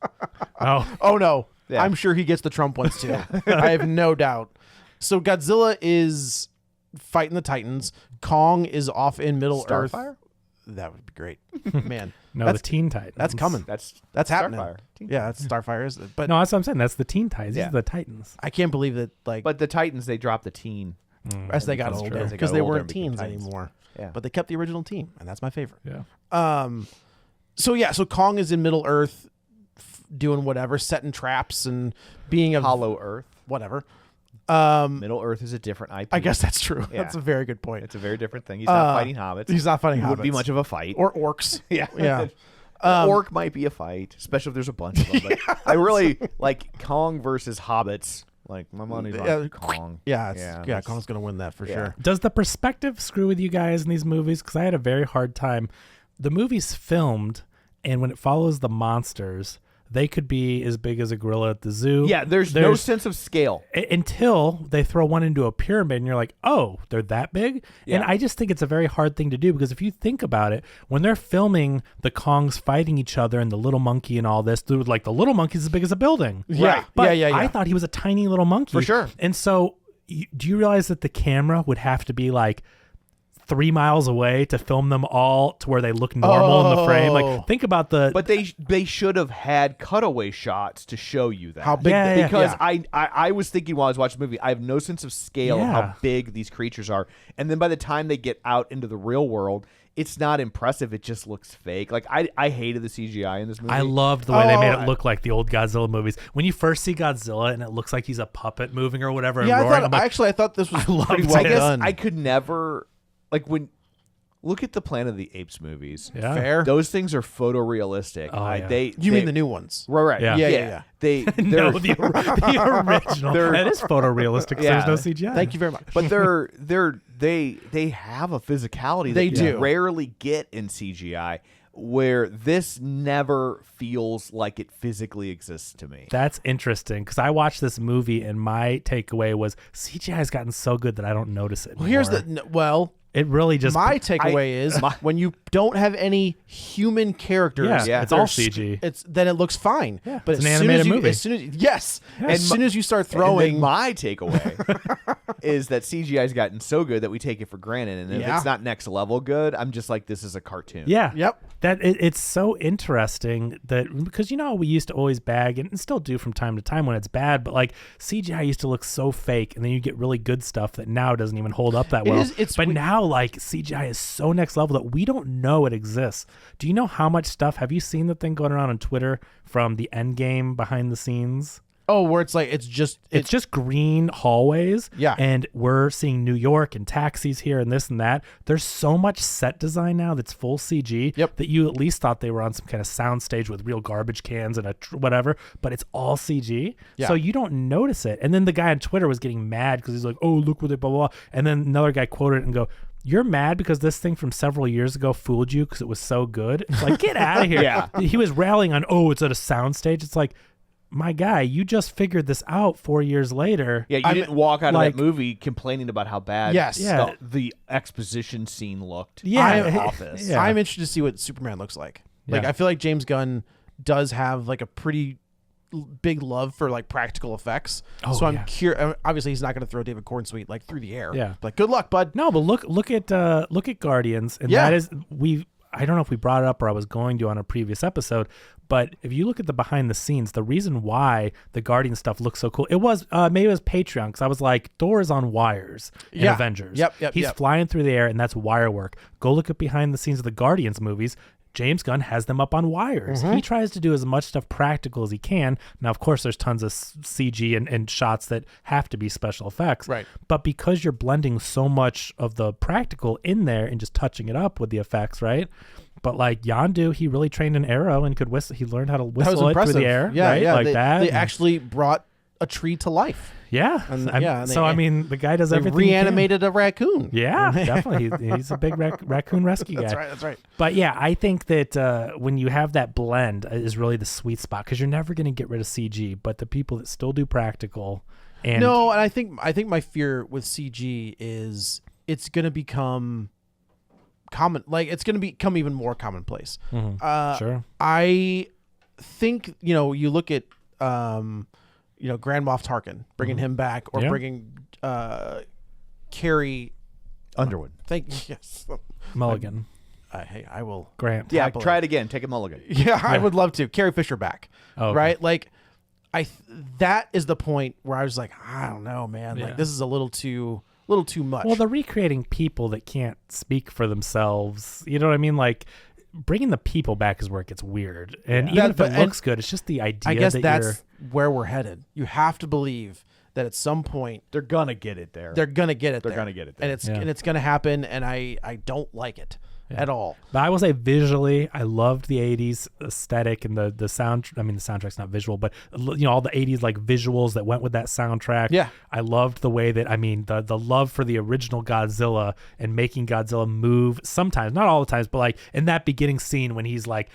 Oh, Oh no, Yeah. I'm sure he gets the Trump ones too. I have no doubt. So Godzilla is fighting the Titans. Kong is off in Middle Earth. Starfire? That would be great, man. no, that's the Teen Titans. that's coming. That's happening. Starfire. Yeah, that's Starfire. Is it? But No, that's what I'm saying. That's the Teen Titans. These Yeah. are the Titans. I can't believe that. Like But the Titans, they dropped the teen. as they got that's older, true. As they because got they older weren't and became teens Titans. anymore. Yeah. But they kept the original team, and that's my favorite. Yeah. So Kong is in Middle Earth, doing whatever, setting traps and being a Hollow Earth. whatever. Middle Earth is a different IP. I guess that's true. Yeah. That's a very good point. It's a very different thing. He's not fighting hobbits. He's not fighting It wouldn't be hobbits. much of a fight. Or orcs. yeah. Yeah. Orc might be a fight, especially if there's a bunch of them. But I really like Kong versus hobbits. Like, my money's on Kong. Yeah, that's- Kong's gonna win that for Yeah. sure. Does the perspective screw with you guys in these movies? Because I had a very hard time. The movie's filmed, and when it follows the monsters, they could be as big as a gorilla at the zoo. Yeah, there's no sense of scale. Until they throw one into a pyramid and you're like, oh, they're that big? Yeah. And I just think it's a very hard thing to do because if you think about it, when they're filming the Kongs fighting each other and the little monkey and all this, dude, like the little monkey's as big as a building. Yeah. But yeah. I thought he was a tiny little monkey. For sure. And so do you realize that the camera would have to be like 3 miles away to film them all to where they look normal in the frame? Oh. Like, think about the... But they should have had cutaway shots to show you that. How big? Yeah, yeah. Because I was thinking while I was watching the movie, I have no sense of scale of Yeah. how big these creatures are. And then by the time they get out into the real world, it's not impressive. It just looks fake. Like, I hated the CGI in this movie. I loved the way they made Oh, it look like the old Godzilla movies. When you first see Godzilla and it looks like he's a puppet moving or whatever, Yeah, and roaring, I I'm like, thought this was loved pretty it. well I guess done. I could never, like, look at the Planet of the Apes movies. yeah. Fair. Those things are photorealistic. Oh, yeah. You mean the new ones? Right. Yeah. Yeah. They No, they're- the original. That is photorealistic. 'Cause Yeah. There's no CGI. Thank you very much. but they have a physicality They that do. you rarely get in CGI, where this never feels like it physically exists to me. That's interesting because I watched this movie and my takeaway was CGI has gotten so good that I don't notice it. Well, here's anymore. It really just my takeaway is when you don't have any human characters. Yeah, it's all CG. Then it looks fine. Yeah, but it's an as soon animated as you, movie. as soon as yes, And as soon as you start And then throwing, my takeaway is that CGI has gotten so good that we take it for granted, and if Yeah. it's not next level good, I'm just like, this is a cartoon. Yeah. Yep. It's so interesting that because we used to always bag and still do from time to time when it's bad, but like CGI used to look so fake, and then you get really good stuff that now doesn't even hold up that It well. is- it's but we- now like CGI is so next level that we don't know it exists. Do you know how much stuff? Have you seen the thing going around on Twitter from the Endgame behind the scenes? where it's like it's just green hallways. Yeah. And we're seeing New York and taxis here and this and that. There's so much set design now that's full CG Yep. that you at least thought they were on some kind of sound stage with real garbage cans and whatever, but it's all CG. Yeah. So you don't notice it. And then the guy on Twitter was getting mad because he's like, oh, look what they blah, blah, blah. And then another guy quoted it and go, you're mad because this thing from several years ago fooled you because it was so good? It's like, get out of here. Yeah. He was rallying on, oh, it's at a sound stage. It's like, my guy, you just figured this out 4 years later. Yeah, you didn't walk out of like- that movie complaining about how bad Yes. Yeah. the exposition scene looked. Yeah. in the office. Yeah. I'm interested to see what Superman looks like. Like Yeah. I feel like James Gunn does have like a pretty big love for like practical effects. Oh, so I'm yeah. curious. Obviously, he's not going to throw David Cornsweet like through the air. Yeah. Like good luck, bud. No, but look at Guardians, and Yeah. that is I don't know if we brought it up or I was going to on a previous episode, but if you look at the behind the scenes, the reason why the Guardian stuff looks so cool, it was maybe it was Patreon, because I was like, Thor is on wires in Yeah. Avengers. Yep, He's flying through the air, and that's wire work. Go look at behind the scenes of the Guardians movies. James Gunn has them up on wires. Mm-hmm. He tries to do as much stuff practical as he can. Now, of course, there's tons of CG and shots that have to be special effects. Right. But because you're blending so much of the practical in there and just touching it up with the effects, right? But like Yondu, he really trained an arrow and could whistle. He learned how to That was whistle it impressive. through the air. Yeah, right? yeah. Like they, that. They And- actually brought a tree to life. yeah. and- I'm- yeah, and they- so, I mean, the guy does They everything he can. reanimated a raccoon. Yeah, definitely. He's a big raccoon rescue guy. That's right. That's right. But yeah, I think that when you have that blend is really the sweet spot, because you're never going to get rid of CG, but the people that still do practical and No, and I think my fear with CG is it's going to become common. Like it's going to become even more commonplace. sure. I think you look at Grand Moff Tarkin, bringing him back, or Yeah. bringing Carrie Underwood. Yes. Mulligan, Hey, I will. Grant. Yeah, Happily. try it again. Take a mulligan. Yeah, I would love to. Carrie Fisher back. Oh, okay. Right? Like that is the point where I was like, I don't know, man. Yeah. Like this is a little too much. Well, they're recreating people that can't speak for themselves. You know what I mean? Like bringing the people back is where it gets weird. And even That- if but- it looks good, it's just the idea. I guess that that's where we're headed. You have to believe that at some point They're gonna get it there. they're gonna get it. They're there. gonna get it there. and it's Yeah. and it's gonna happen. And I don't like it at all. But I will say visually, I loved the 80s aesthetic and the sound. I mean, the soundtrack's not visual, but all the 80s like visuals that went with that soundtrack. Yeah. I loved the way that, I mean, the love for the original Godzilla and making Godzilla move sometimes, not all the times, but like in that beginning scene when he's like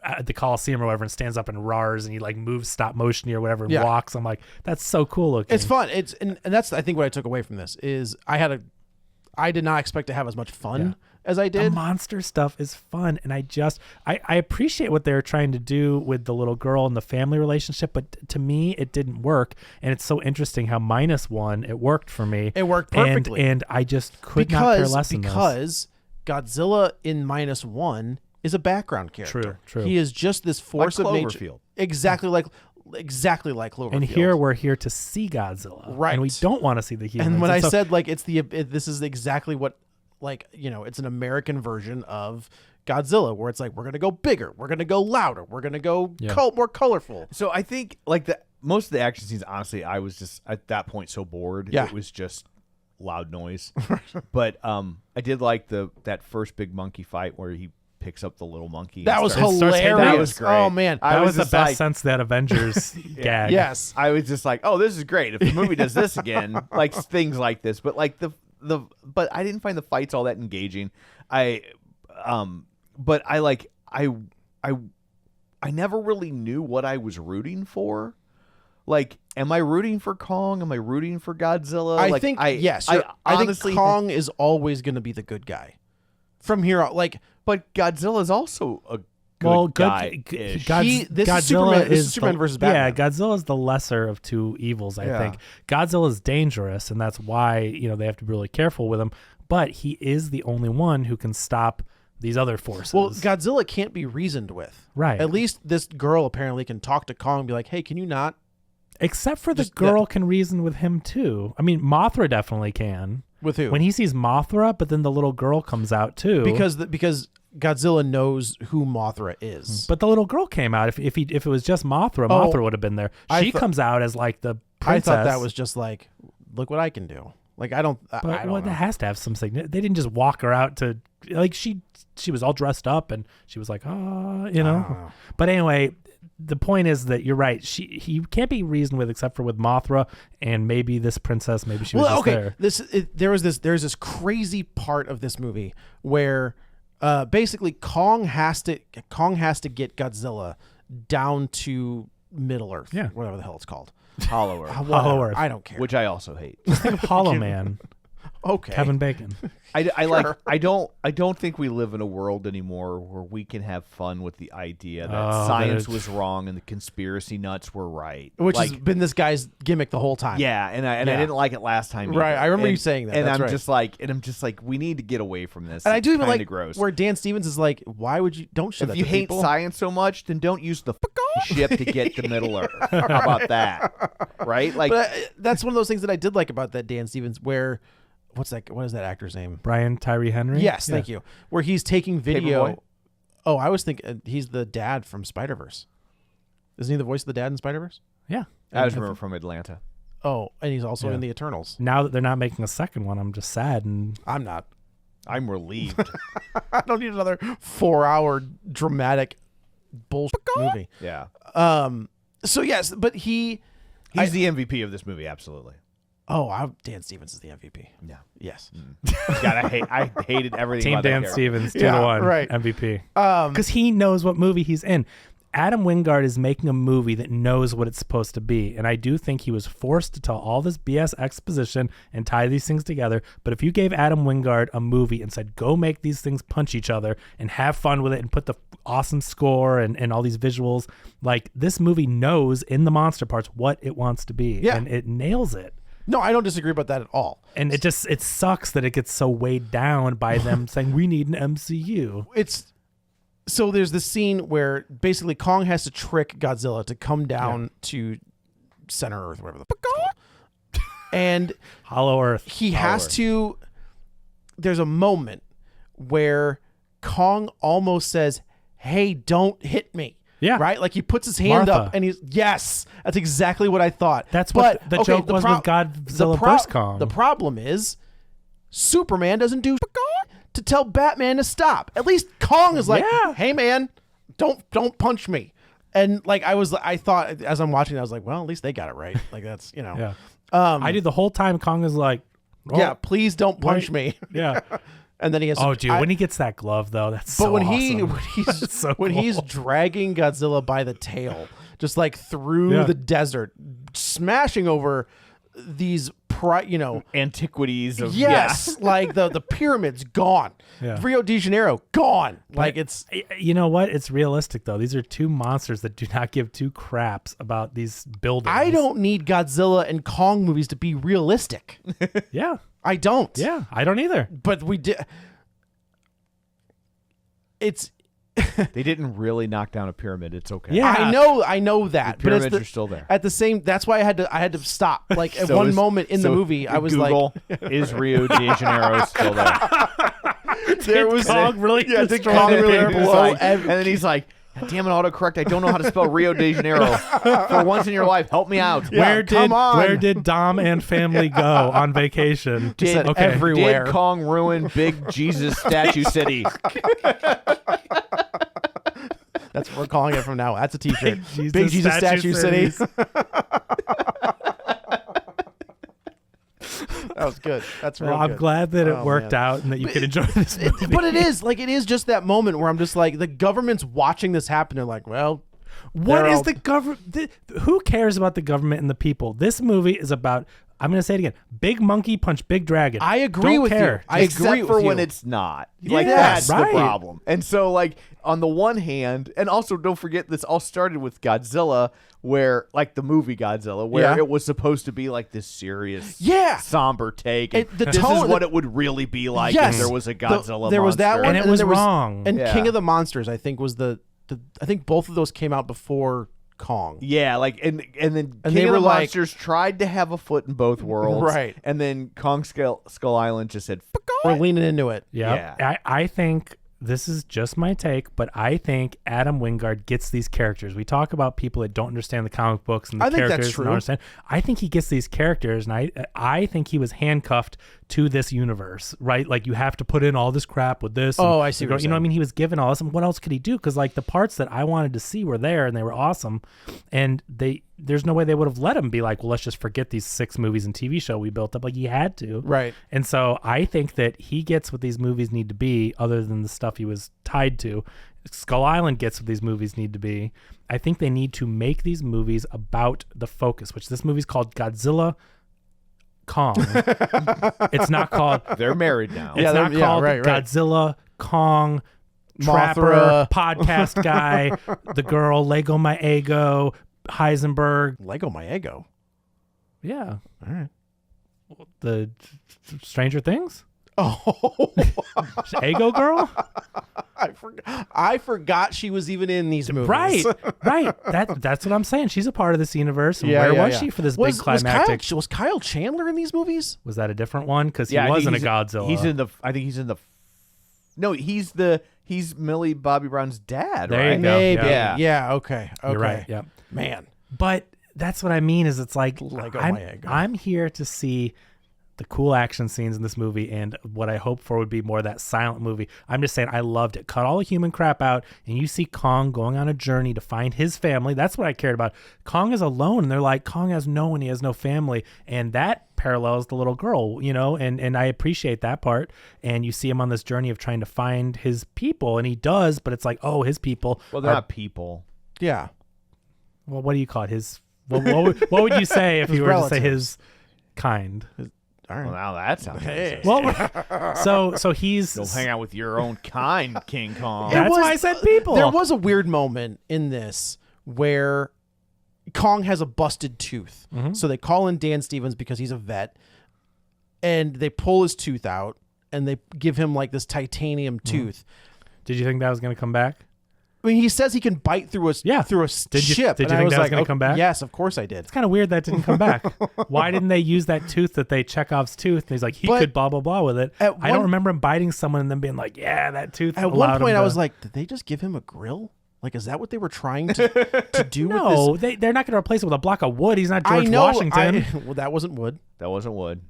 at the Coliseum or whatever and stands up and roars and he like moves stop motion or whatever and Yeah. walks. I'm like, that's so cool looking. It's fun. It's and that's I think what I took away from this is I did not expect to have as much fun as I The did. monster stuff is fun, and I appreciate what they're trying to do with the little girl and the family relationship, but to me it didn't work. And it's so interesting how -1 it worked for me. It worked perfectly. and I just could not care less than this. because Godzilla in -1 is a background character. True. He is just this force Like of nature. Cloverfield. Exactly like Cloverfield. And here we're here to see Godzilla, Right. And we don't want to see the humans. And when I so- said like this is exactly what it's an American version of Godzilla, where it's like we're gonna go bigger, we're gonna go louder, we're gonna go more colorful. So I think like most of the action scenes, honestly, I was just at that point so bored. Yeah. It was just loud noise. But I did like that first big monkey fight where he picks up the little monkey. That and was starts- hilarious. That was great. Oh man, I that was the just best like- sense of that Avengers gag. yes. I was just like, oh, this is great. If the movie does this again, like things like this, but like but I didn't find the fights all that engaging. But I never really knew what I was rooting for. Like, am I rooting for Kong? Am I rooting for Godzilla? I Like, think yes. I I honestly think Kong is always going to be the good guy from here out. Like but Godzilla is also a good Well, guy. this This is Godzilla Superman- this is the- Superman versus Batman. Yeah, Godzilla is the lesser of two evils, I Yeah. think. Godzilla is dangerous, and that's why they have to be really careful with him. But he is the only one who can stop these other forces. Well, Godzilla can't be reasoned with. Right. At least this girl apparently can talk to Kong and be like, "Hey, can you not?" Except for the just- girl can reason with him too. I mean, Mothra definitely can. With who? When he sees Mothra, but then the little girl comes out too. because Godzilla knows who Mothra is. But the little girl came out. If it was just Mothra, Oh, Mothra would have been there. I She thought- comes out as like the I princess. thought that was just like, look what I can do. Like I don't. But I don't it know. has to have some significance. They didn't just walk her out to like she was all dressed up and she was like, know. But anyway, the point is that you're right. He can't be reasoned with except for with Mothra and maybe this princess. Maybe she was just there. There's this crazy part of this movie where basically Kong has to get Godzilla down to Middle Earth. Yeah. Whatever the hell it's called. Hollow Earth, Hollow Earth. I don't care. which I also hate. Think of Hollow Man. Okay. Kevin Bacon. I don't think we live in a world anymore where we can have fun with the idea that Oh, science that is- was wrong and the conspiracy nuts were right. Which like, has been this guy's gimmick the whole time. yeah, and I Yeah. didn't like it last time. Right, either. I remember And- you saying that. And That's I'm right. just like, we need to get away from this. And I It's do even kinda like gross. where Dan Stevens is like, why would you don't show that If you to hate people? science so much, then don't use the ship to get to Middle Earth. How about that? Right? Like, But that's one of those things that I did like about that Dan Stevens where what is that actor's name? Brian Tyree Henry. Yes, thank you. Where he's taking video. Paperboy? Oh, I was thinking he's the dad from Spider-Verse. Isn't he the voice of the dad in Spider-Verse? Yeah. I just remember from Atlanta. Oh, and he's also Yeah. in the Eternals. Now that they're not making a second one, I'm just sad. And I'm not. I'm relieved. I don't need another 4-hour dramatic bullshit movie. Yeah. So yes, but He's the MVP of this movie, absolutely. Dan Stevens is the MVP. Yeah. Yes. God, I hated everything Team about that Dan character. Stevens, 2-1, Yeah, right. MVP. Because he knows what movie he's in. Adam Wingard is making a movie that knows what it's supposed to be. And I do think he was forced to tell all this BS exposition and tie these things together. But if you gave Adam Wingard a movie and said, go make these things punch each other and have fun with it and put the awesome score and all these visuals, like this movie knows in the monster parts what it wants to be. Yeah. And it nails it. No, I don't disagree about that at all. And it sucks that it gets so weighed down by them saying we need an MCU. So there's this scene where basically Kong has to trick Godzilla to come down to Center Earth, whatever the fuck it's called. And Hollow Earth. he has to. There's a moment where Kong almost says, "Hey, don't hit me." Yeah. Right? Like he puts his hand Martha. up and he's yes, that's exactly what I thought. That's what the joke was with the Godzilla vs. Kong. The problem is Superman doesn't do to tell Batman to stop. At least Kong is like, Yeah. "Hey man, don't punch me." And like I thought as I'm watching, I was like, well, at least they got it right. Like that's Yeah. I did the whole time. Kong is like, oh, yeah, please don't punch me. yeah. And then he has. Oh, dude, when he gets that glove though, that's but so when awesome. So he's cool. dragging Godzilla by the tail, just like through Yeah. the desert, smashing over these Antiquities of yes, like the pyramids gone, Yeah. Rio de Janeiro gone. Like it's You know what? It's realistic though. These are two monsters that do not give two craps about these buildings. I don't need Godzilla and Kong movies to be realistic. Yeah. I don't. Yeah. I don't either. But we did. It's. They didn't really knock down a pyramid. It's okay. Yeah. I know that. The but it's pyramids are still there. At the same, that's why I had to stop. Like at So one is- moment in the so movie, I was Google, like, is Rio de Janeiro still there? there was Kong really did destroy Kong the really pyramid? He's blow like- ev- and then he's like, "God damn it, autocorrect! I don't know how to spell Rio de Janeiro. For once in your life, help me out." come on. Where did Dom and family go on vacation? He said Okay. everywhere. Did Kong ruin Big Jesus Statue City? That's what we're calling it from now. That's a T-shirt. Jesus Big Jesus Statue City. Cities. That was good. That's real Well, I'm good. glad that it Oh, worked man. out and that you could enjoy this movie. But it is just that moment where I'm just like, the government's watching this happen. They're like, well, What they're is all- the government? Who cares about the government and the people? This movie is about. I'm going to say it again. Big monkey punch big dragon. I agree Don't with care. you. I Except agree for with when you. it's not. Like Yes, that's right. the problem. And so like on the one hand, and also don't forget this all started with Godzilla, where like the movie Godzilla, where Yeah. it was supposed to be like this serious, Yeah. somber take. And The this tone- is what it would really be like Yes. if there was a The- Godzilla. there was that monster. one, And it then was there wrong. And Yeah. King of the Monsters, I think, was the I think both of those came out before Kong. Yeah, like and then And King they of were the like- Monsters tried to have a foot in both worlds, Right. And then Kong Skull Island just said, "Fuck off." We're leaning into it. Yeah. Yeah. I think this is just my take, but I think Adam Wingard gets these characters. We talk about people that don't understand the comic books and the I think that's characters. and true. don't understand. I think he gets these characters, and I think he was handcuffed to this universe, right? Like you have to put in all this crap with this. Oh, and- I see what you're You know what I saying. mean? He was given all this, and what else could he do? Because like the parts that I wanted to see were there, and they were awesome, and there's no way they would have let him be like, well, let's just forget these 6 movies and TV show we built up. Like he had to, Right. and so I think that he gets what these movies need to be, other than the stuff he was tied to. Skull Island gets what these movies need to be. I think they need to make these movies about the focus, which this movie's called Godzilla Kong. It's not called. They're married now. It's not called right. Godzilla, Kong, Mothra. Trapper, podcast guy, the girl, Lego My Ego, Heisenberg. Lego my ego. Yeah. All right. The Stranger Things? Oh, Ego girl? I forgot she was even in these movies. Right. That's what I'm saying. She's a part of this universe. And Yeah, where yeah, was yeah. she for this Was big climactic? Was Kyle Chandler in these movies? Was that a different one? Because he I think wasn't a he's- Godzilla. He's in the. I think he's in the. No, he's Millie Bobby Brown's dad, There you right? go. Maybe. Yeah. Yeah. Okay. You're right. Yep. Man. But that's what I mean is it's like Lego I'm, my ego. I'm here to see the cool action scenes in this movie, and what I hope for would be more of that silent movie. I'm just saying I loved it. Cut all the human crap out, and you see Kong going on a journey to find his family. That's what I cared about. Kong is alone, and they're like, Kong has no one, he has no family, and that parallels the little girl, and I appreciate that part. And you see him on this journey of trying to find his people, and he does, but it's like, oh, his people. Well, they're are- not people. Yeah. Well, what do you call it? His. What would you say if you were to say his kind? All right. Well, now that sounds. Hey. Well, so he's. Don't hang out with your own kind, King Kong. That's was- why I said people. There was a weird moment in this where Kong has a busted tooth. Mm-hmm. So they call in Dan Stevens because he's a vet, and they pull his tooth out and they give him like this titanium Mm-hmm. tooth. Did you think that was going to come back? I mean, he says he can bite through a Yeah. through a Did you- ship. did you and I think was that was like, gonna "Oh, come back?" Yes, of course I did. It's kind of weird that didn't come back. Why didn't they use that tooth that they Chekhov's tooth? And he's like, he But could blah blah blah with it. at I one- don't remember him biting someone and then being like, yeah, that tooth. At allowed one him point, I to- was like, did they just give him a grill? Like, is that what they were trying to do with no, this? they're not going to replace it with a block of wood. He's not George I know. Washington. Well, that wasn't wood. That wasn't wood.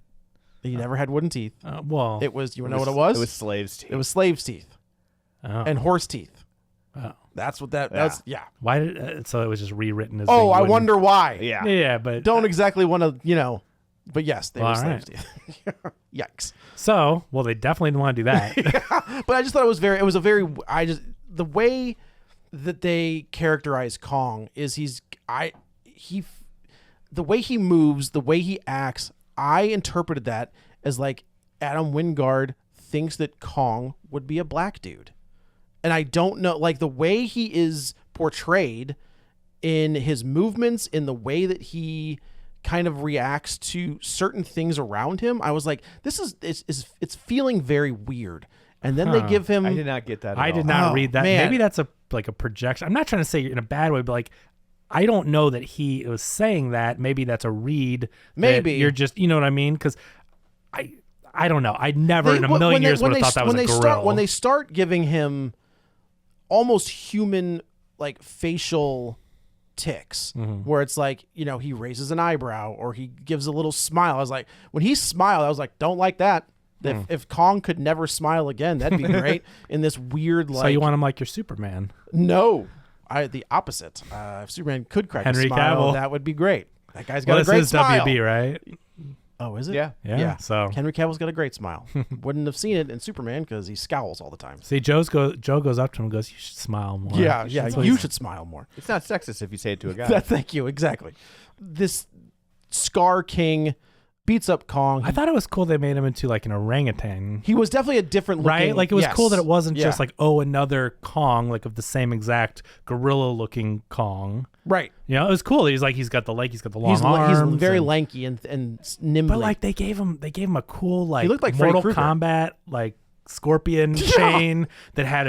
He never had wooden teeth. Well, It was. You know what it was? It was slaves' teeth. It was slaves' teeth oh, and horse teeth. oh. That's what that. Yeah. That's yeah. Why did so it was just rewritten as? Oh, being I wooden. wonder why. Yeah. Yeah, but Don't exactly want to, but yes, they Well, were all slaves' teeth. Yikes. so well, they definitely didn't want to do that. But I just thought the way that they characterize Kong is the way he moves, the way he acts, I interpreted that as like Adam Wingard thinks that Kong would be a black dude. And I don't know, like the way he is portrayed in his movements, in the way that he kind of reacts to certain things around him, I was like, it's feeling very weird. And then they give him I did not get that. I at did all. not Oh, read that. man. Maybe that's a projection. I'm not trying to say in a bad way, but like I don't know that he was saying that. Maybe that's a read. that Maybe. you're just, you know what I mean? Because I don't know. I never in a million years would have thought that was a grill. When they start giving him almost human like facial tics, Mm-hmm. where it's like, he raises an eyebrow or he gives a little smile. I was like, when he smiled, I was like, don't like that. If Kong could never smile again, that'd be great. In this weird like, so you want him like your Superman? no, the opposite. If Superman could crack Henry a smile, Cavill. that would be great. That guy's got Well, a this great is smile. WB, right? Oh, is it? Yeah. Yeah. So Henry Cavill's got a great smile. Wouldn't have seen it in Superman because he scowls all the time. see, Joe goes up to him and goes, "You should smile more." Yeah, That's what you he's- should smile more. It's not sexist if you say it to a guy. Thank you, exactly. This Scar King beats up Kong. I thought it was cool they made him into like an orangutan. he was definitely a different looking, Right? Like it was yes. cool that it wasn't Yeah. just like, oh, another Kong, like of the same exact gorilla looking Kong. right. You know, it was cool. He's got the leg, he's got the long He's arms. very and- lanky and nimbly. But like they gave him a cool like, He looked like Freddy Mortal Krueger. Kombat like scorpion chain that had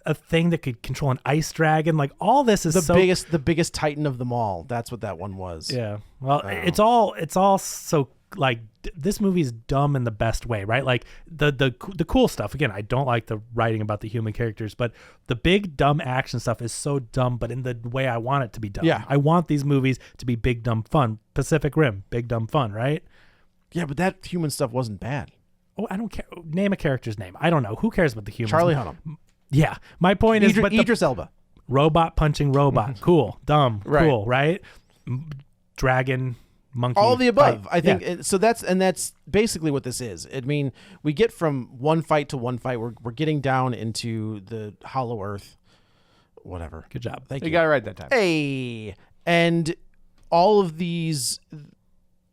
a thing that could control an ice dragon. Like all this is the biggest titan of them all. That's what that one was. Yeah. Well, it's all so like this movie's dumb in the best way, right? Like the cool stuff. Again, I don't like the writing about the human characters, but the big dumb action stuff is so dumb, but in the way I want it to be dumb. Yeah. I want these movies to be big dumb fun. Pacific Rim, big dumb fun, right? Yeah, but that human stuff wasn't bad. Oh, I don't care. Name a character's name. I don't know. Who cares about the humans? Charlie Hunnam. Yeah. My point is, but the Idris Elba. robot punching robot, cool, dumb, Right. cool, right? Dragon, monkey, All of the above. fight. I think Yeah. so. That's basically what this is. I mean, we get from one fight to one fight. We're getting down into the Hollow Earth, whatever. Good job. Thank You you. got it right that time. Hey, and all of these,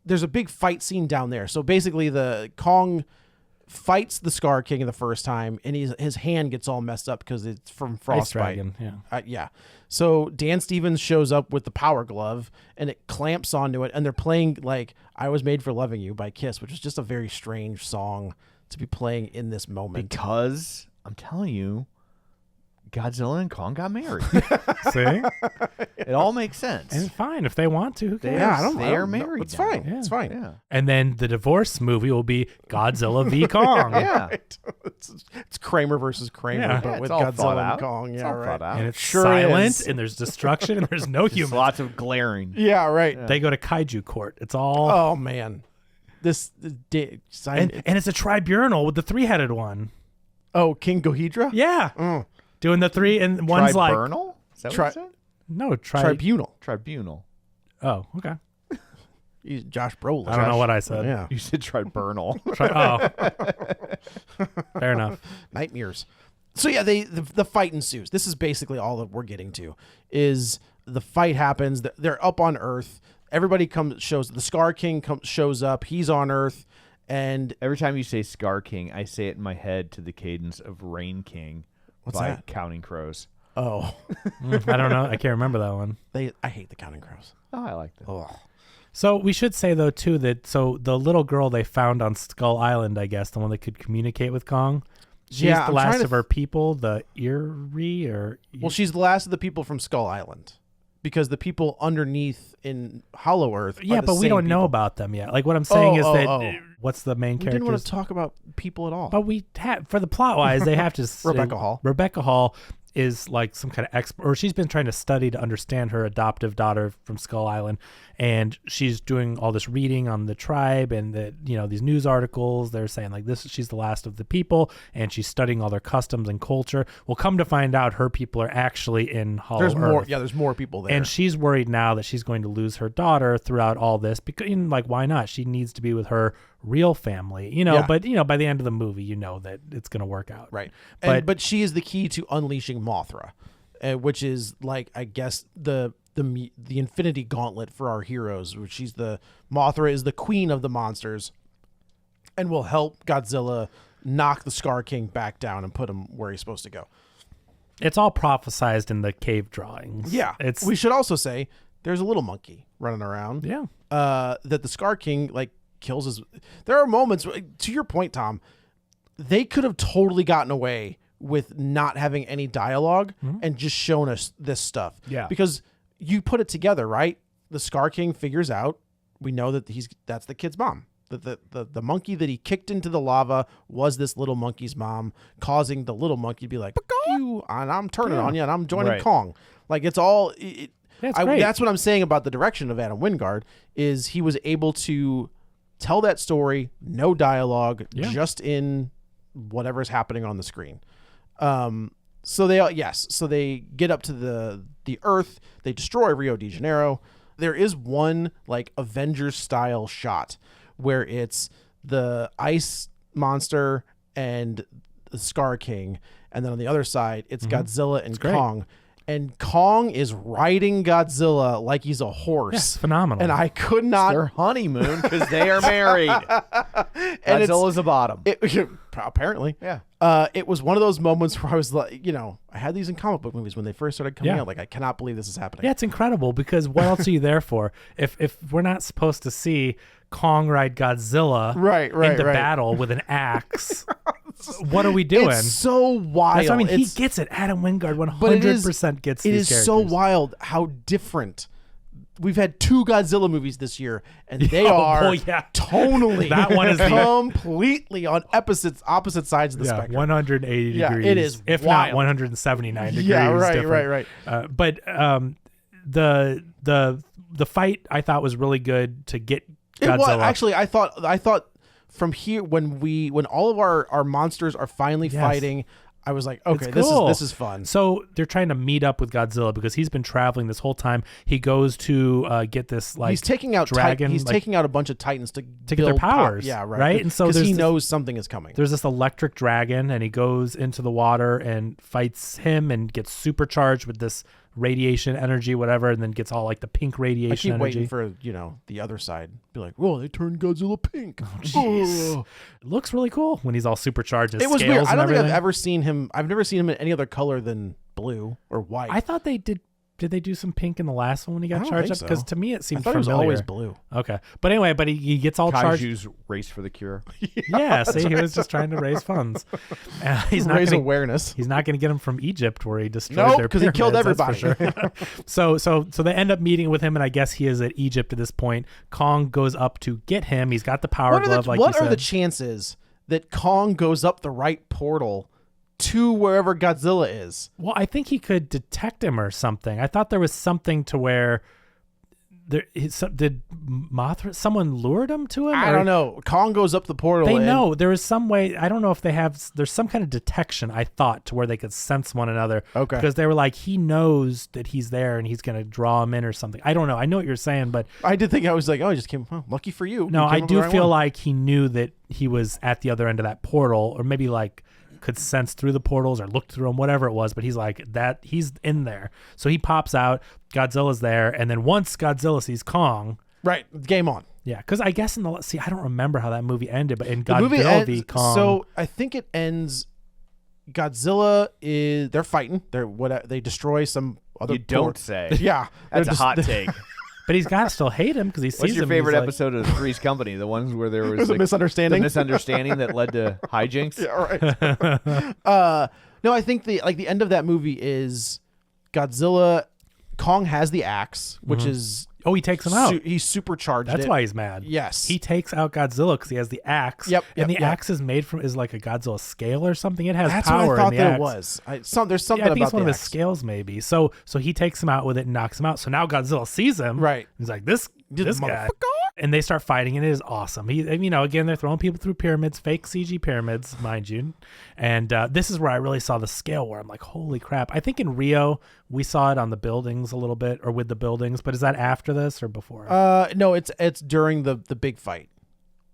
there's a big fight scene down there. So basically, the Kong fights the Scar King the first time, and his hand gets all messed up because it's from Ice frostbite. Dragon, yeah. Yeah. So Dan Stevens shows up with the power glove, and it clamps onto it, and they're playing like "I Was Made for Loving You" by Kiss, which is just a very strange song to be playing in this moment. Because I'm telling you, Godzilla and Kong got married. See? It all makes sense. And fine, if they want to. Who cares? Yeah, They are know. married It's now. fine. Yeah. It's fine. Yeah. And then the divorce movie will be Godzilla v. Kong. Yeah. Right. It's Kramer versus Kramer, Yeah. but It's with all thought Godzilla and out. Kong. It's Yeah, all right. thought out. And it's Sure silent, is. and there's destruction, and there's no Just humans. lots of glaring. Yeah, right. They go to kaiju court. It's all... Oh man, this and it's a tribunal with the three-headed one. King Ghidorah. Yeah. Doing the three, and one's like... Tribunal? Is that what you said? No, Tribunal. Tribunal. Oh, okay. He's Josh Brolin. I don't know what I said. Yeah, You said tribunal. Fair enough. nightmares. So yeah, the fight ensues. This is basically all that we're getting to. Is the fight happens? They're up on Earth. Everybody shows. The Scar King shows up. He's on Earth, and Every time you say Scar King, I say it in my head to the cadence of Rain King What's by that? Counting Crows. oh, I don't know. I can't remember that one. I hate the Counting Crows. Oh, I like that. Ugh. So we should say, though, too, that the little girl they found on Skull Island, I guess, the one that could communicate with Kong, she's Yeah, the I'm last trying to of her people, the Eerie or... Well, she's the last of the people from Skull Island, because the people underneath in Hollow Earth. yeah, are the but we same don't know people. about them yet. Like, what I'm saying is that... oh. What's the main We didn't character? want to talk about people at all. But we have, for the plot wise, they have to. Rebecca Hall. Rebecca Hall is like some kind of expert, or she's been trying to study to understand her adoptive daughter from Skull Island, and she's doing all this reading on the tribe and these news articles. They're saying like this, she's the last of the people, and she's studying all their customs and culture. Well, come to find out, her people are actually in Hollow There's more. Earth. Yeah, there's more people there. And she's worried now that she's going to lose her daughter throughout all this because, why not? She needs to be with her real family, Yeah. But by the end of the movie, that it's going to work out, right. But But she is the key to unleashing Mothra, which is like, I guess, the Infinity Gauntlet for our heroes. Which Mothra is the queen of the monsters, and will help Godzilla knock the Scar King back down and put him where he's supposed to go. it's all prophesized in the cave drawings. Yeah, it's we should also say there's a little monkey running around. yeah. That the Scar King kills his. There are moments, to your point, Tom, they could have totally gotten away with not having any dialogue and just shown us this stuff. Yeah. Because you put it together, right? The Scar King figures out, we know that that's the kid's mom. The monkey that he kicked into the lava was this little monkey's mom, causing the little monkey to be like, "You," and I'm turning on you, and I'm joining Right. Kong. Like, it's all. That's great. That's what I'm saying about the direction of Adam Wingard, is he was able to tell that story, no dialogue, Yeah. just in whatever's happening on the screen. So they get up to the Earth, they destroy Rio de Janeiro. There is one Avengers style shot where it's the ice monster and the Scar King, and then on the other side it's Godzilla and great. Kong. And Kong is riding Godzilla like he's a horse. It's phenomenal. And I could not. Their honeymoon because they are married. And it's- Godzilla's a bottom. Apparently. Yeah. It was one of those moments where I was like, I had these in comic book movies when they first started coming Yeah. out. Like, I cannot believe this is happening. Yeah, it's incredible because what else are you there for? If we're not supposed to see Kong ride Godzilla Right, into right. battle with an axe, what are we doing? It's so wild. That's what I mean. He It's- gets it. Adam Wingard but it 100% gets It these is so characters. wild how different. We've had 2 Godzilla movies this year, and they Oh, are boy, yeah. tonally That one is the- completely on opposite sides of the Yeah, spectrum. 180 Yeah, degrees. it is if wild. not 179 degrees. Yeah, right, different. right. But the fight I thought was really good to get Godzilla. Well, actually, I thought from here when all of our monsters are finally Yes. fighting, I was like, okay, It's cool. this is fun. So they're trying to meet up with Godzilla because he's been traveling this whole time. He goes to get this He's taking out dragon. he's taking out a bunch of titans to get their build powers, Yeah, right. right? And so because there's he this- knows something is coming. There's this electric dragon, and he goes into the water and fights him and gets supercharged with this radiation energy, whatever, and then gets all like the pink I radiation keep energy. waiting for the other side. Be like, whoa, they turned Godzilla pink. Jeez. Oh. It looks really cool when he's all supercharged. His It was scales weird. I and don't think I've everything. ever seen him. I've never seen him in any other color than blue or white. I thought they did. Did they do some pink in the last one when he I got don't charged think up? so. Because to me it I seemed thought familiar. it was always blue. Okay, but anyway, he gets all charged. Kaiju's Race for the Cure. Yeah, see, he was just trying to raise funds. He's not Raise gonna, awareness. He's not going to get him from Egypt where he destroyed No, their because he killed pyramids, that's everybody. for sure. so they end up meeting with him, and I guess he is at Egypt at this point. Kong goes up to get him. He's got the power glove, like what you are said. the chances that Kong goes up the right portal to wherever Godzilla is? Well, I think he could detect him or something. I thought there was something to where did Mothra, someone lured him to him? I or- don't know. Kong goes up the portal. They and- know there is some way. I don't know if they have. There's some kind of detection. I thought to where they could sense one another. Okay. Because they were like, he knows that he's there and he's going to draw him in or something. I don't know. I know what you're saying, but I did think I was like, oh, he just came. Oh, lucky for you. no, You came I up do the right feel one. like he knew that he was at the other end of that portal, or maybe like could sense through the portals or looked through them, whatever it was. But he's like that. He's in there, so he pops out. Godzilla's there, and then once Godzilla sees Kong. Right. Game on. Yeah, because I guess I don't remember how that movie ended, but in The movie Godzilla v ends. Kong, So I think it ends. Godzilla is. They're fighting. They destroy some other. You don't port. say. Yeah. That's they're a hot take. but he's got to still hate him because he sees What's your him. and he's favorite like- episode of Three's Company? The ones where there was There's a like, misunderstanding. the misunderstanding that led to hijinks. Yeah, right. No, I think the end of that movie is Godzilla. Kong has the axe, which is Oh, he takes him out. he's supercharged. That's it. why he's mad. Yes. He takes out Godzilla because he has the axe. Yep, And yep, the yep. axe is made from is like a Godzilla scale or something. It has That's power what I thought in the there axe. was. There's something Yeah, I think about it's one the of his axe. scales, maybe. So he takes him out with it and knocks him out. So now Godzilla sees him. Right. He's like, this guy. motherfucker. And they start fighting, and it is awesome. Again, they're throwing people through pyramids, fake CG pyramids, mind you. And this is where I really saw the scale, where I'm like, holy crap. I think in Rio, we saw it on the buildings a little bit, or with the buildings. But is that after this or before? No, it's during the big fight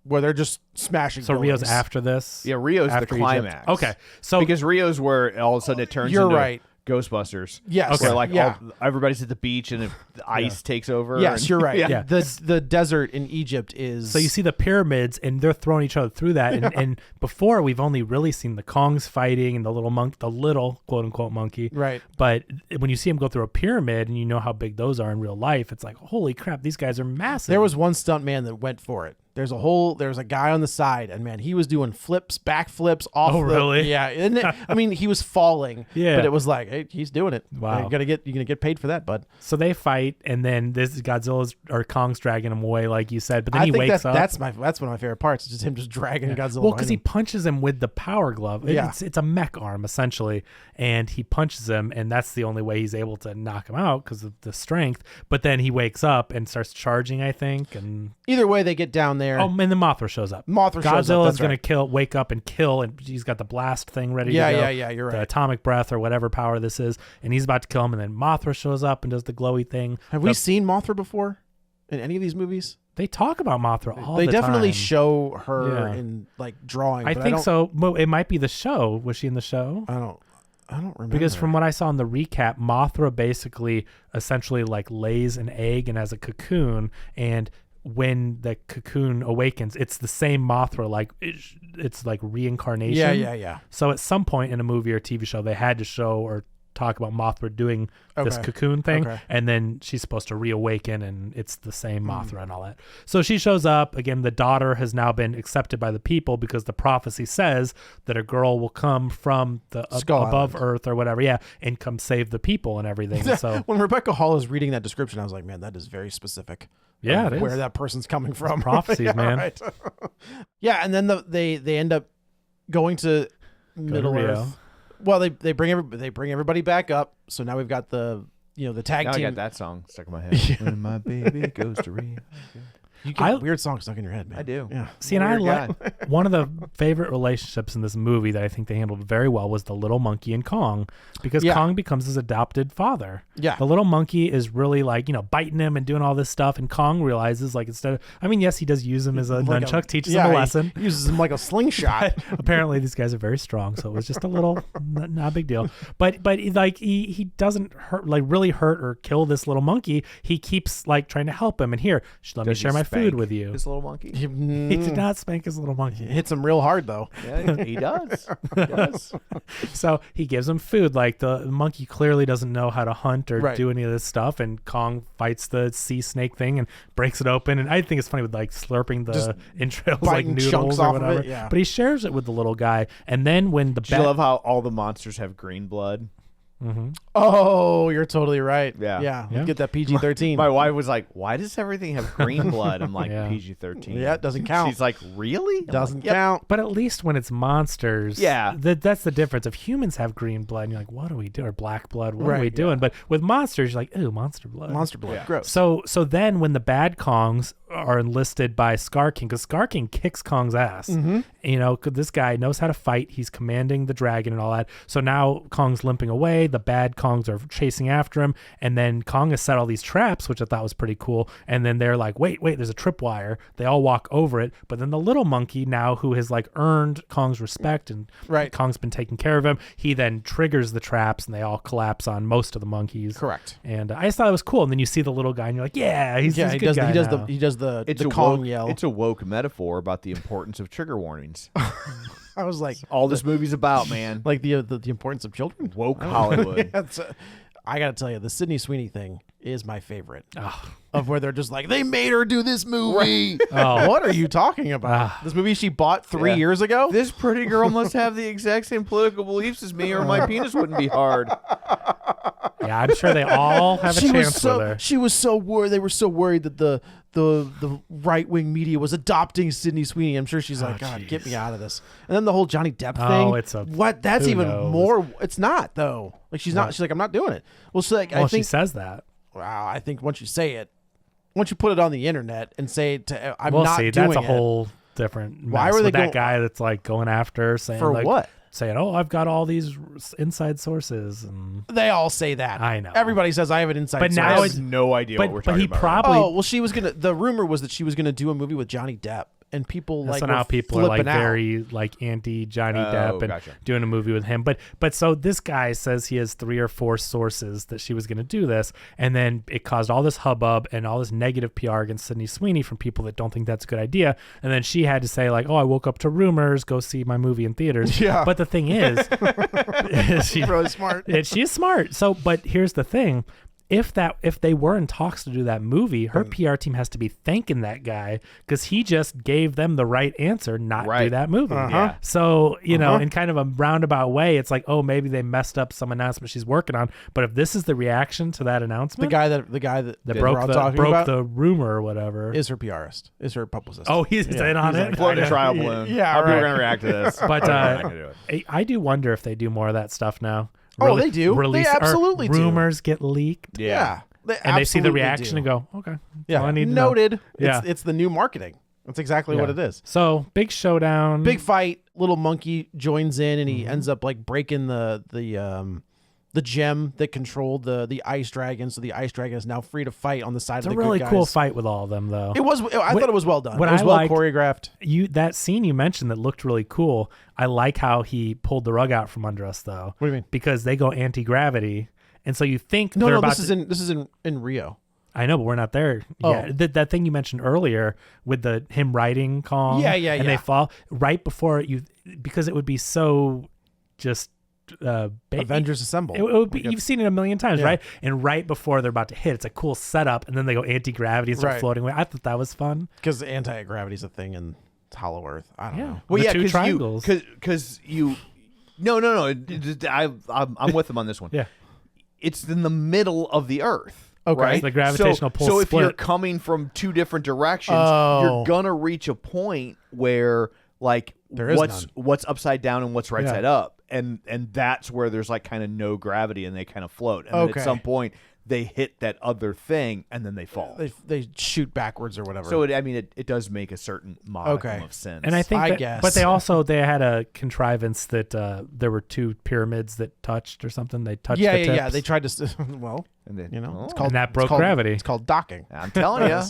where they're just smashing. so Rio's buildings. after this? Yeah, Rio's the After Egypt. climax. Okay. So Because Rio's where all of a sudden it turns You're into right. Ghostbusters. Yes. Where like Yeah. everybody's at the beach and the ice takes over. Yes, and- you're right. Yeah. The desert in Egypt is. So you see the pyramids, and they're throwing each other through that. And before, we've only really seen the Kongs fighting and the little quote unquote monkey. Right. But when you see him go through a pyramid, and you know how big those are in real life, it's like, holy crap, these guys are massive. There was one stunt man that went for it. There's a guy on the side, and man, he was doing backflips off. Oh, really? Yeah. And I mean, he was falling. Yeah. But it was like, hey, he's doing it. Wow. You're gonna get paid for that, bud. So they fight, and then this Godzilla's or Kong's dragging him away, like you said. But then I he think wakes up. that's one of my favorite parts. It's just him just dragging Godzilla. Well, behind because he him. punches him with the power glove. Yeah. It's a mech arm, essentially. And he punches him, and that's the only way he's able to knock him out because of the strength. But then he wakes up and starts charging, I think. And Either way, they get down there. and then Mothra shows up. Mothra shows up, Godzilla's that's going right. to wake up and kill, and he's got the blast thing ready Yeah, to go. yeah, you're The right. atomic breath or whatever power this is. And he's about to kill him, and then Mothra shows up and does the glowy thing. Have we seen Mothra before in any of these movies? They talk about Mothra all They the definitely time. show her Yeah. in like drawing. I but think don't- so. Well, it might be the show. Was she in the show? I don't remember. Because from what I saw in the recap, Mothra basically essentially like lays an egg and has a cocoon, and when the cocoon awakens, it's the same Mothra, like it's like reincarnation. yeah. So at some point in a movie or TV show, they had to show or talk about Mothra doing this Okay. cocoon thing, Okay. and then she's supposed to reawaken, and it's the same Mothra and all that. So she shows up again. The daughter has now been accepted by the people because the prophecy says that a girl will come from the Skull above Island. Earth or whatever, and come save the people and everything. So When Rebecca Hall is reading that description, I was like, man, that is very specific. Yeah, of it where is. that person's coming from. prophecies, Yeah, man. right. Yeah, and then they end up going to Middle Rio. Earth. Well, they bring everybody back up. So now we've got the tag Now I team. got that song stuck in my head. When my baby goes to Rio. You get weird songs stuck in your head, man. I do. Yeah. See, and I Weird like one of the favorite relationships in this movie that I think they handled very well was the little monkey and Kong, because Yeah. Kong becomes his adopted father. Yeah. The little monkey is really like, biting him and doing all this stuff, and Kong realizes like instead of, I mean, yes, he does use him as a Like nunchuck, teaches yeah, him a he lesson. uses him like a slingshot. Apparently these guys are very strong, so it was just a little not a big deal. But like he doesn't really hurt or kill this little monkey. He keeps like trying to help him, and here, let me Does he share my food spank with you. This little monkey. He did not spank his little monkey. Hits him real hard though. Yeah, he does. He does. So he gives him food. Like the monkey clearly doesn't know how to hunt or Right. do any of this stuff, and Kong fights the sea snake thing and breaks it open. And I think it's funny with like slurping Just the entrails like biting noodles chunks or off of it, whatever. yeah. But he shares it with the little guy. And then when the Do you love how all the monsters have green blood? Oh, you're totally right. Yeah. Yeah. Get that PG-13. My wife was like, "Why does everything have green blood?" I'm like, Yeah. "PG-13." Yeah, it doesn't count. She's like, "Really?" I'm Doesn't like, "Yep." count. But at least when it's monsters, Yeah. that's the difference. If humans have green blood, and you're like, what are we doing? Or black blood, what are Right, we doing? But with monsters, you're like, ooh, monster blood. Monster blood. Yeah. Gross. So then when the bad Kongs are enlisted by Scar King, because Scar King kicks Kong's ass, Mm-hmm. 'cause this guy knows how to fight. He's commanding the dragon and all that. So now Kong's limping away. The bad Kongs are chasing after him. And then Kong has set all these traps, which I thought was pretty cool. And then they're like, wait, there's a tripwire. They all walk over it. But then the little monkey now, who has like earned Kong's respect and Right. Kong's been taking care of him, he then triggers the traps and they all collapse on most of the monkeys. Correct. And I just thought it was cool. And then you see the little guy and you're like, yeah, he's Yeah, a he good does. guy He does now. the a Kong woke, yell. It's a woke metaphor about the importance of trigger warnings. I was like, All this movie's about, man. like the importance of children. Woke Hollywood. I gotta tell you, the Sydney Sweeney thing is my favorite. Oh. Of where they're just like, they made her do this movie. Oh. What are you talking about? Ah. This movie she bought 3 Yeah. years ago. This pretty girl must have the exact same political beliefs as me, or my penis wouldn't be hard. Yeah, I'm sure they all have a she chance was so with her. she was so worried. They were so worried that the right wing media was adopting Sydney Sweeney. I'm sure she's like, God, get me out of this. And then the whole Johnny Depp thing. Oh, it's a- what? That's who even knows? more. It's not though. Like she's not. She's like, I'm not doing it. Well, so like Well, I she think. says that. Wow, I think once you say it, once you put it on the internet and say it to, I'm We'll not see. doing That's a it. whole different mess. Why were they with that going- guy that's like going after her, saying For like, what? saying, oh, I've got all these inside sources, and They all say that. I know. Everybody says I have an inside But source. now I it's- have no idea what we're but talking he about. probably Oh well, she was gonna. The rumor was that she was gonna do a movie with Johnny Depp, and people That's like now were people are like flipping out. very like anti Johnny Oh, Depp and gotcha. doing a movie with him. But so this guy says he has 3 or 4 sources that she was going to do this, and then it caused all this hubbub and all this negative PR against Sydney Sweeney from people that don't think that's a good idea. And then she had to say like, oh, I woke up to rumors, go see my movie in theaters. Yeah. But the thing is, she, Really smart. she's smart. So, but here's the thing. If they were in talks to do that movie, her PR team has to be thanking that guy because he just gave them the right answer not to do Right. that movie. Yeah. So, you know, in kind of a roundabout way, it's like, oh, maybe they messed up some announcement she's working on. But if this is the reaction to that The announcement, guy that that we're broke all the talking broke about the rumor or whatever. is her PRist, is her publicist. Oh, he's in on it. Float a trial balloon. Yeah, How are people right. gonna react to this? But I'm not gonna do it. I do wonder if they do more of that stuff now. Oh, they do. They Release, or absolutely do. rumors get leaked. yeah. And they see the absolutely reaction do. and go, okay. that's Yeah, all I need to know. noted. Yeah. It's the new marketing. That's exactly what Yeah. it is. So big showdown. Big fight. Little monkey joins in, and Mm-hmm. he ends up like breaking the gem that controlled the ice dragon. So the ice dragon is now free to fight on the side It's of a the really good guys. cool fight with all of them, though. It was. I thought it was well done. what It was I well liked- choreographed. That scene you mentioned that looked really cool. I like how he pulled the rug out from under us, though. What do you mean? Because they go anti-gravity, and so you think No, they're no. about This is in Rio. I know, but we're not there Oh. yet. That thing you mentioned earlier with him riding Kong. Yeah, yeah, and yeah. they fall right before you, because it would be so just. Avengers Assemble. It would be, Like you've seen it a million times, Yeah. right? And right before they're about to hit, it's a cool setup, and then they go anti-gravity and start Right. floating away. I thought that was fun. because anti-gravity is a thing in Hollow Earth. I don't know. Well, The yeah, two triangles. because you. No. I'm with them on this one. Yeah. It's in the middle of the Earth. Okay. Right? The gravitational pull So if you're split. coming from two different directions, Oh. you're gonna reach a point where like There is what's upside down and what's right Yeah. side up, and that's where there's like kind of no gravity and they kind of float. And then Okay. at some point they hit that other thing and then they fall. They shoot backwards or whatever. So it does make a certain modicum Okay. of sense. And I think, I that, guess. but they had a contrivance that there were two pyramids that touched or something. They touched. yeah, the yeah, yeah. tips. They tried to. Well, And then, you know, oh, it's called And that it's broke called- gravity. It's called docking. I'm telling you,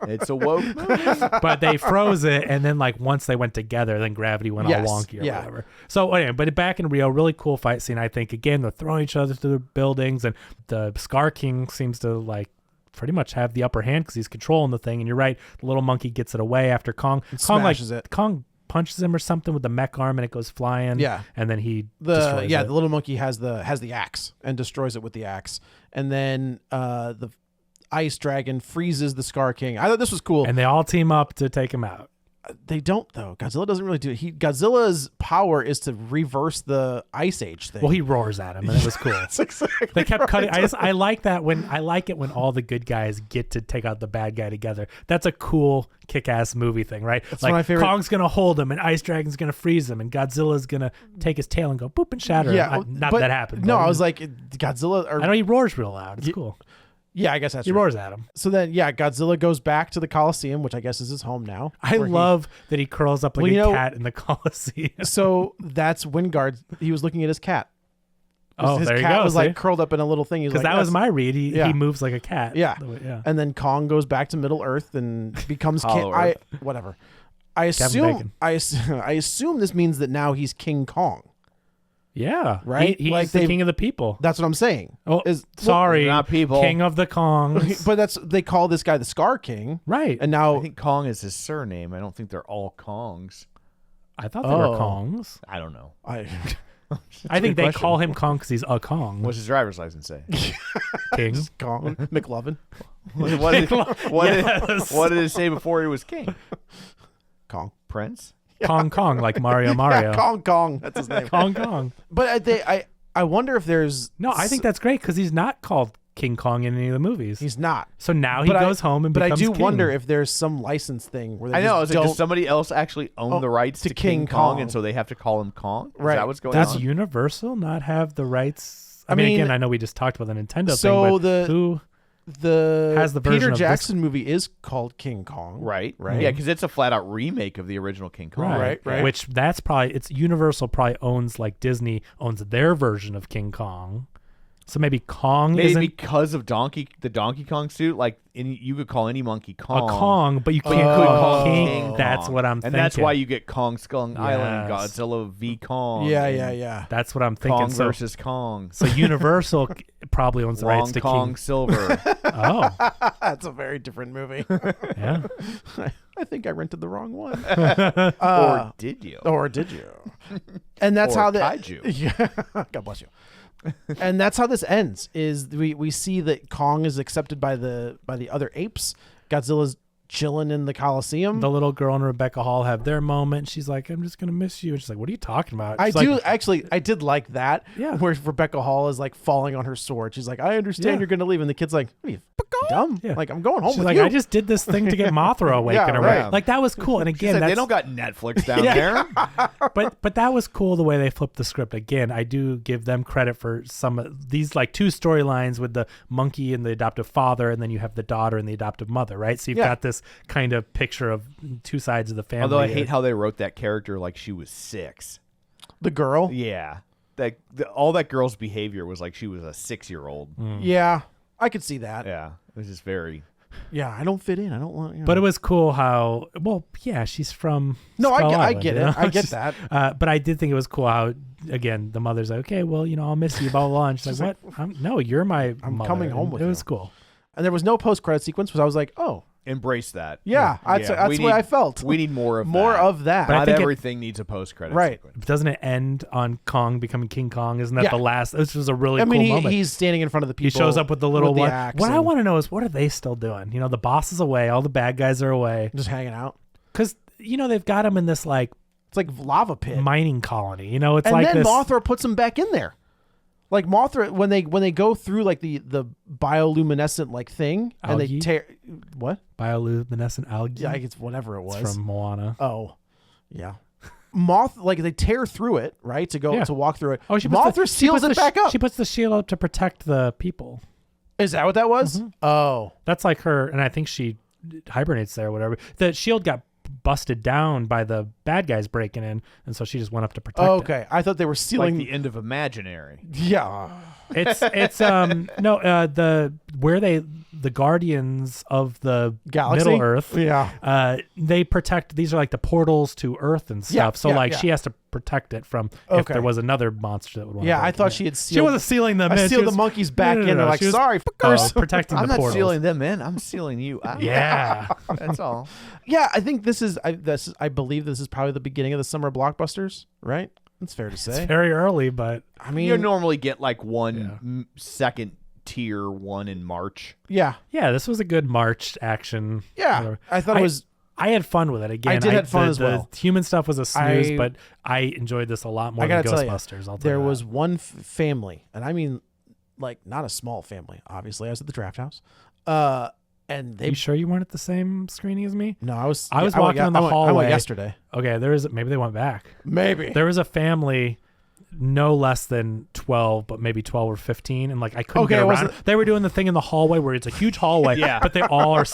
it's a woke movie. But they froze it, and then like once they went together, then gravity went Yes, all wonky or yeah. whatever. So anyway, but back in Rio, really cool fight scene. I think again they're throwing each other through the buildings, and the Scar King seems to like pretty much have the upper hand because he's controlling the thing. And you're right, the little monkey gets it away after Kong. Kong smashes it. Kong punches him or something with the mech arm, and it goes flying. Yeah. and then he destroys it. The little monkey has the axe and destroys it with the axe, and then the ice dragon freezes the Scar King. I thought this was cool. And they all team up to take him out. They don't though. Godzilla doesn't really do it. Godzilla's power is to reverse the Ice Age thing. Well, he roars at him, and it was cool. That's exactly They kept right. cutting. I like that I like it when all the good guys get to take out the bad guy together. That's a cool kick-ass movie thing, right? That's like one of my favorite- Kong's gonna hold him, and Ice Dragon's gonna freeze him, and Godzilla's gonna take his tail and go boop and shatter him. Yeah, Not but- that happened. No, but- I was like Godzilla. Or, I know he roars real loud. It's cool. yeah, I guess that's He true. roars at him. So then, yeah, Godzilla goes back to the Coliseum, which I guess is his home now. I where he- love that he curls up like Well, you a know- cat in the Coliseum. So that's Wingard. He was looking at his cat. Oh, his there you cat go. was like curled up in a little thing. He was Because like, that was "That's-" my read. He Yeah. moves like a cat. Yeah. Yeah. And then Kong goes back to Middle Earth and becomes king. Hollow Earth. Whatever. I Kevin assume. Bacon. I assume this means that now he's King Kong. Yeah. Right? He's Like the they- king of the people. That's what I'm saying. Oh, Is- sorry. not people. King of the Kongs. But they call this guy the Scar King, Right. and now I think Kong is his surname. I don't think they're all Kongs. I thought they were Oh. Kongs. I don't know. I I think good they question. call him Kong because he's a Kong. What's his driver's license say? King. Kong McLovin, what did Yes. what did it say before he was king? Kong, Prince? Kong, like Mario. Yeah, Kong. That's his name. Kong. But I wonder if there's No, I think that's great because he's not called King Kong in any of the movies. he's not. So now he But goes home and But I becomes do king. wonder if there's some license thing where they I know. I was just like, don't. does somebody else actually own Oh, the rights to to King King Kong, Kong. and so they have to call him Kong? Is Right. that what's going Does on? Universal not have the rights? I I mean, mean, again, I know we just talked about the Nintendo so thing, but who? the has the version Peter of this- Jackson movie is called King Kong. Right. Right. Yeah, because it's a flat out remake of the original King Kong. Right. Which that's probably it's Universal probably owns like Disney owns their version of King Kong. So maybe Kong Maybe isn't because of the Donkey Kong suit, like you could call any monkey Kong. a Kong, but you But can't you could call call King. King That's Kong. what I'm and thinking. that's why you get Kong Skull Island, Yes. Godzilla v Kong. Yeah, and yeah. That's what I'm thinking. Kong So, versus Kong. so Universal probably owns the rights Long to Kong King. Silver. Oh, That's a very different movie. yeah. I think I rented the wrong one. or did you? Or did you? And that's Or how the kaiju. Yeah. God bless you. And that's how this ends. Is we see that Kong is accepted by the other apes. Godzilla's chilling in the Coliseum. The little girl and Rebecca Hall have their moment. She's like, "I'm just gonna miss you," and she's like, "What are you talking about?" I She's like, do actually. I did like that. Yeah. Where Rebecca Hall is like falling on her sword. She's like, "I understand Yeah. you're gonna leave," and the kid's like, "What are you dumb? Yeah. Like I'm going home She's with like, you." "I just did this thing to get Mothra awakened." Yeah, or right. whatever. Like that was cool. And She's again, like, they that's don't got Netflix down Yeah. there. but that was cool the way they flipped the script. Again, I do give them credit for some of these like two storylines with the monkey and the adoptive father, and then you have the daughter and the adoptive mother, right? So you've Yeah. got this kind of picture of two sides of the family. Although I hate how they wrote that character like she was 6. the girl. Yeah. All that girl's behavior was like she was a 6-year-old. Yeah, I could see that. Yeah. It was just very. Yeah, I don't fit in. I don't want. You know. But it was cool how yeah, she's from No, I Skull get- I Island, get you it. know? I get She's- that. But I did think it was cool how again the mother's like, okay, well, I'll miss you, blah blah. blah. And she's like, what? No, you're my. I'm mother. coming home And with it you. was cool. And there was no post-credit sequence, because I was like, oh, Embrace that. yeah, that's we what I felt. We need more of More that. of that. But I Not think everything needs a post-credit Right. sequence. Doesn't it end on Kong becoming King Kong? Isn't that Yeah. the last? This was a really I mean, cool moment. he's standing in front of the He people. shows up with the little one. axe What I and want to know is what are they still doing? The boss is away, all the bad guys are away, just hanging out. because they've got him in this like It's like lava pit. mining colony. It's and like then this. Mothra puts him back in there. Like Mothra, when they go through like the bioluminescent like thing, and Algae? they tear what? bioluminescent algae. Yeah, I guess whatever it was. It's from Moana. Oh, yeah. Like they tear through it, right? To go Yeah. to walk through it. Oh, Mothra seals it back up. She puts the shield up to protect the people. Is that what that was? Oh. That's like her, and I think she hibernates there or whatever. The shield got busted down by the bad guys breaking in, and so she just went up to protect it. Okay. I thought they were Like sealing the end of Imaginary. Yeah. It's the Guardians of the Galaxy? Middle Earth. Yeah. They protect. These are like the portals to Earth and stuff. Yeah, so yeah, like yeah. she has to protect it from if Okay. there was another monster that would want. Yeah, to I break thought in. she had She sealed. wasn't sealing them. I in. She sealed the was- monkeys back No, in. They're like, she was, sorry, fuckers. protecting I'm the not portals. sealing them in. I'm sealing you out. Yeah. That's all. Yeah, I think I believe this is probably the beginning of the summer blockbusters, right? That's fair to say. Very early, but I mean, You normally get like one second tier one in March. yeah, yeah, this was a good March action. yeah. whatever. I thought it was. I had fun with it. Again, I did have fun as the well. Human stuff was a snooze, I- but I enjoyed this a lot more I than gotta tell you, Ghostbusters. I'll tell There you was that. one family, and I mean, like not a small family. Obviously, I was at the Draft House, and they. You sure you weren't at the same screening as me? No, I was. I was went walking ye- in the I went hallway. yesterday. Okay, maybe they went back. Maybe. There was a family no less than 12, but maybe 12 or 15, and like I couldn't Okay, get it around. wasn't- They were doing the thing in the hallway where it's a huge hallway, Yeah. but they all are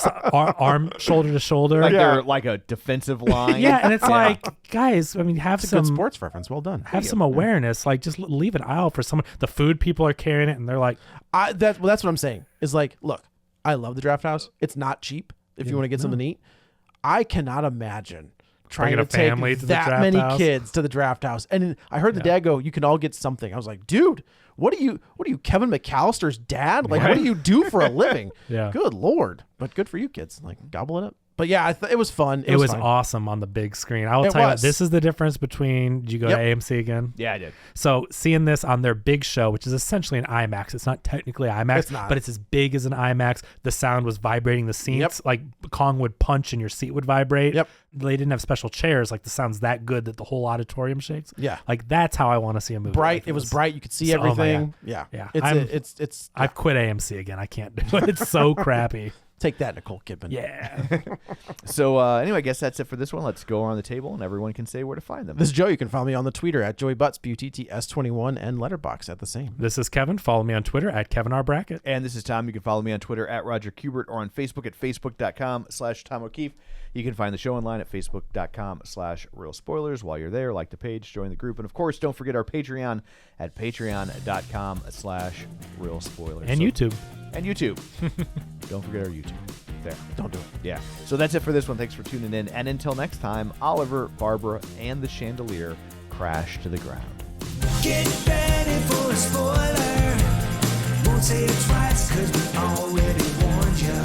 arm shoulder to shoulder. Like Yeah. they're like a defensive line. Yeah, and it's like, guys, I mean, have It's a good some sports reference. Well done. have some awareness. Like, just leave an aisle for someone. The food people are carrying it, and they're like, That's what I'm saying. Is like, look, I love the Draft House. It's not cheap if you want to get something to eat. I cannot imagine trying Bringing to a family take to the that Draft many House. kids to the Draft House. And I heard the dad go, "You can all get something." I was like, "Dude, what are you, Kevin McAllister's dad? Like, what do you do for a living?" Yeah. Good Lord. But good for you kids. Like, gobble it up. But yeah, it was fun. it was fun. awesome on the big screen. I will It tell you what, was. this is the difference between. Did you go Yep. to AMC again? Yeah, I did. So seeing this on their big show, which is essentially an IMAX, it's not technically IMAX, It's not. but it's as big as an IMAX. The sound was vibrating the seats, Yep. like Kong would punch and your seat would vibrate. Yep. They didn't have special chairs. Like the sound's that good that the whole auditorium shakes. Yeah. Like that's how I want to see a movie. bright. like It was this. bright. You could see So- oh my everything. God. Yeah. Yeah. It's I've quit AMC again. I can't do it. It's so crappy. take that, Nicole Kidman. Yeah. So anyway, I guess that's it for this one. Let's go around the table and everyone can say where to find them. This is Joe. You can follow me on the Twitter at Joey Butts, BUTTS21, and Letterbox at the same. This is Kevin. Follow me on Twitter at Kevin R. Brackett. And this is Tom. You can follow me on Twitter at Roger Kubert or on Facebook at facebook.com/Tom O'Keefe. You can find the show online at facebook.com/Real Spoilers. While you're there, like the page, join the group. And of course, don't forget our Patreon at patreon.com/Real Spoilers. And YouTube. And YouTube. Don't forget our YouTube. There. Don't do it. Yeah. So that's it for this one. Thanks for tuning in. And until next time, Oliver, Barbara, and the chandelier crash to the ground. Get ready for a spoiler. Won't say it twice, cause we already warned you.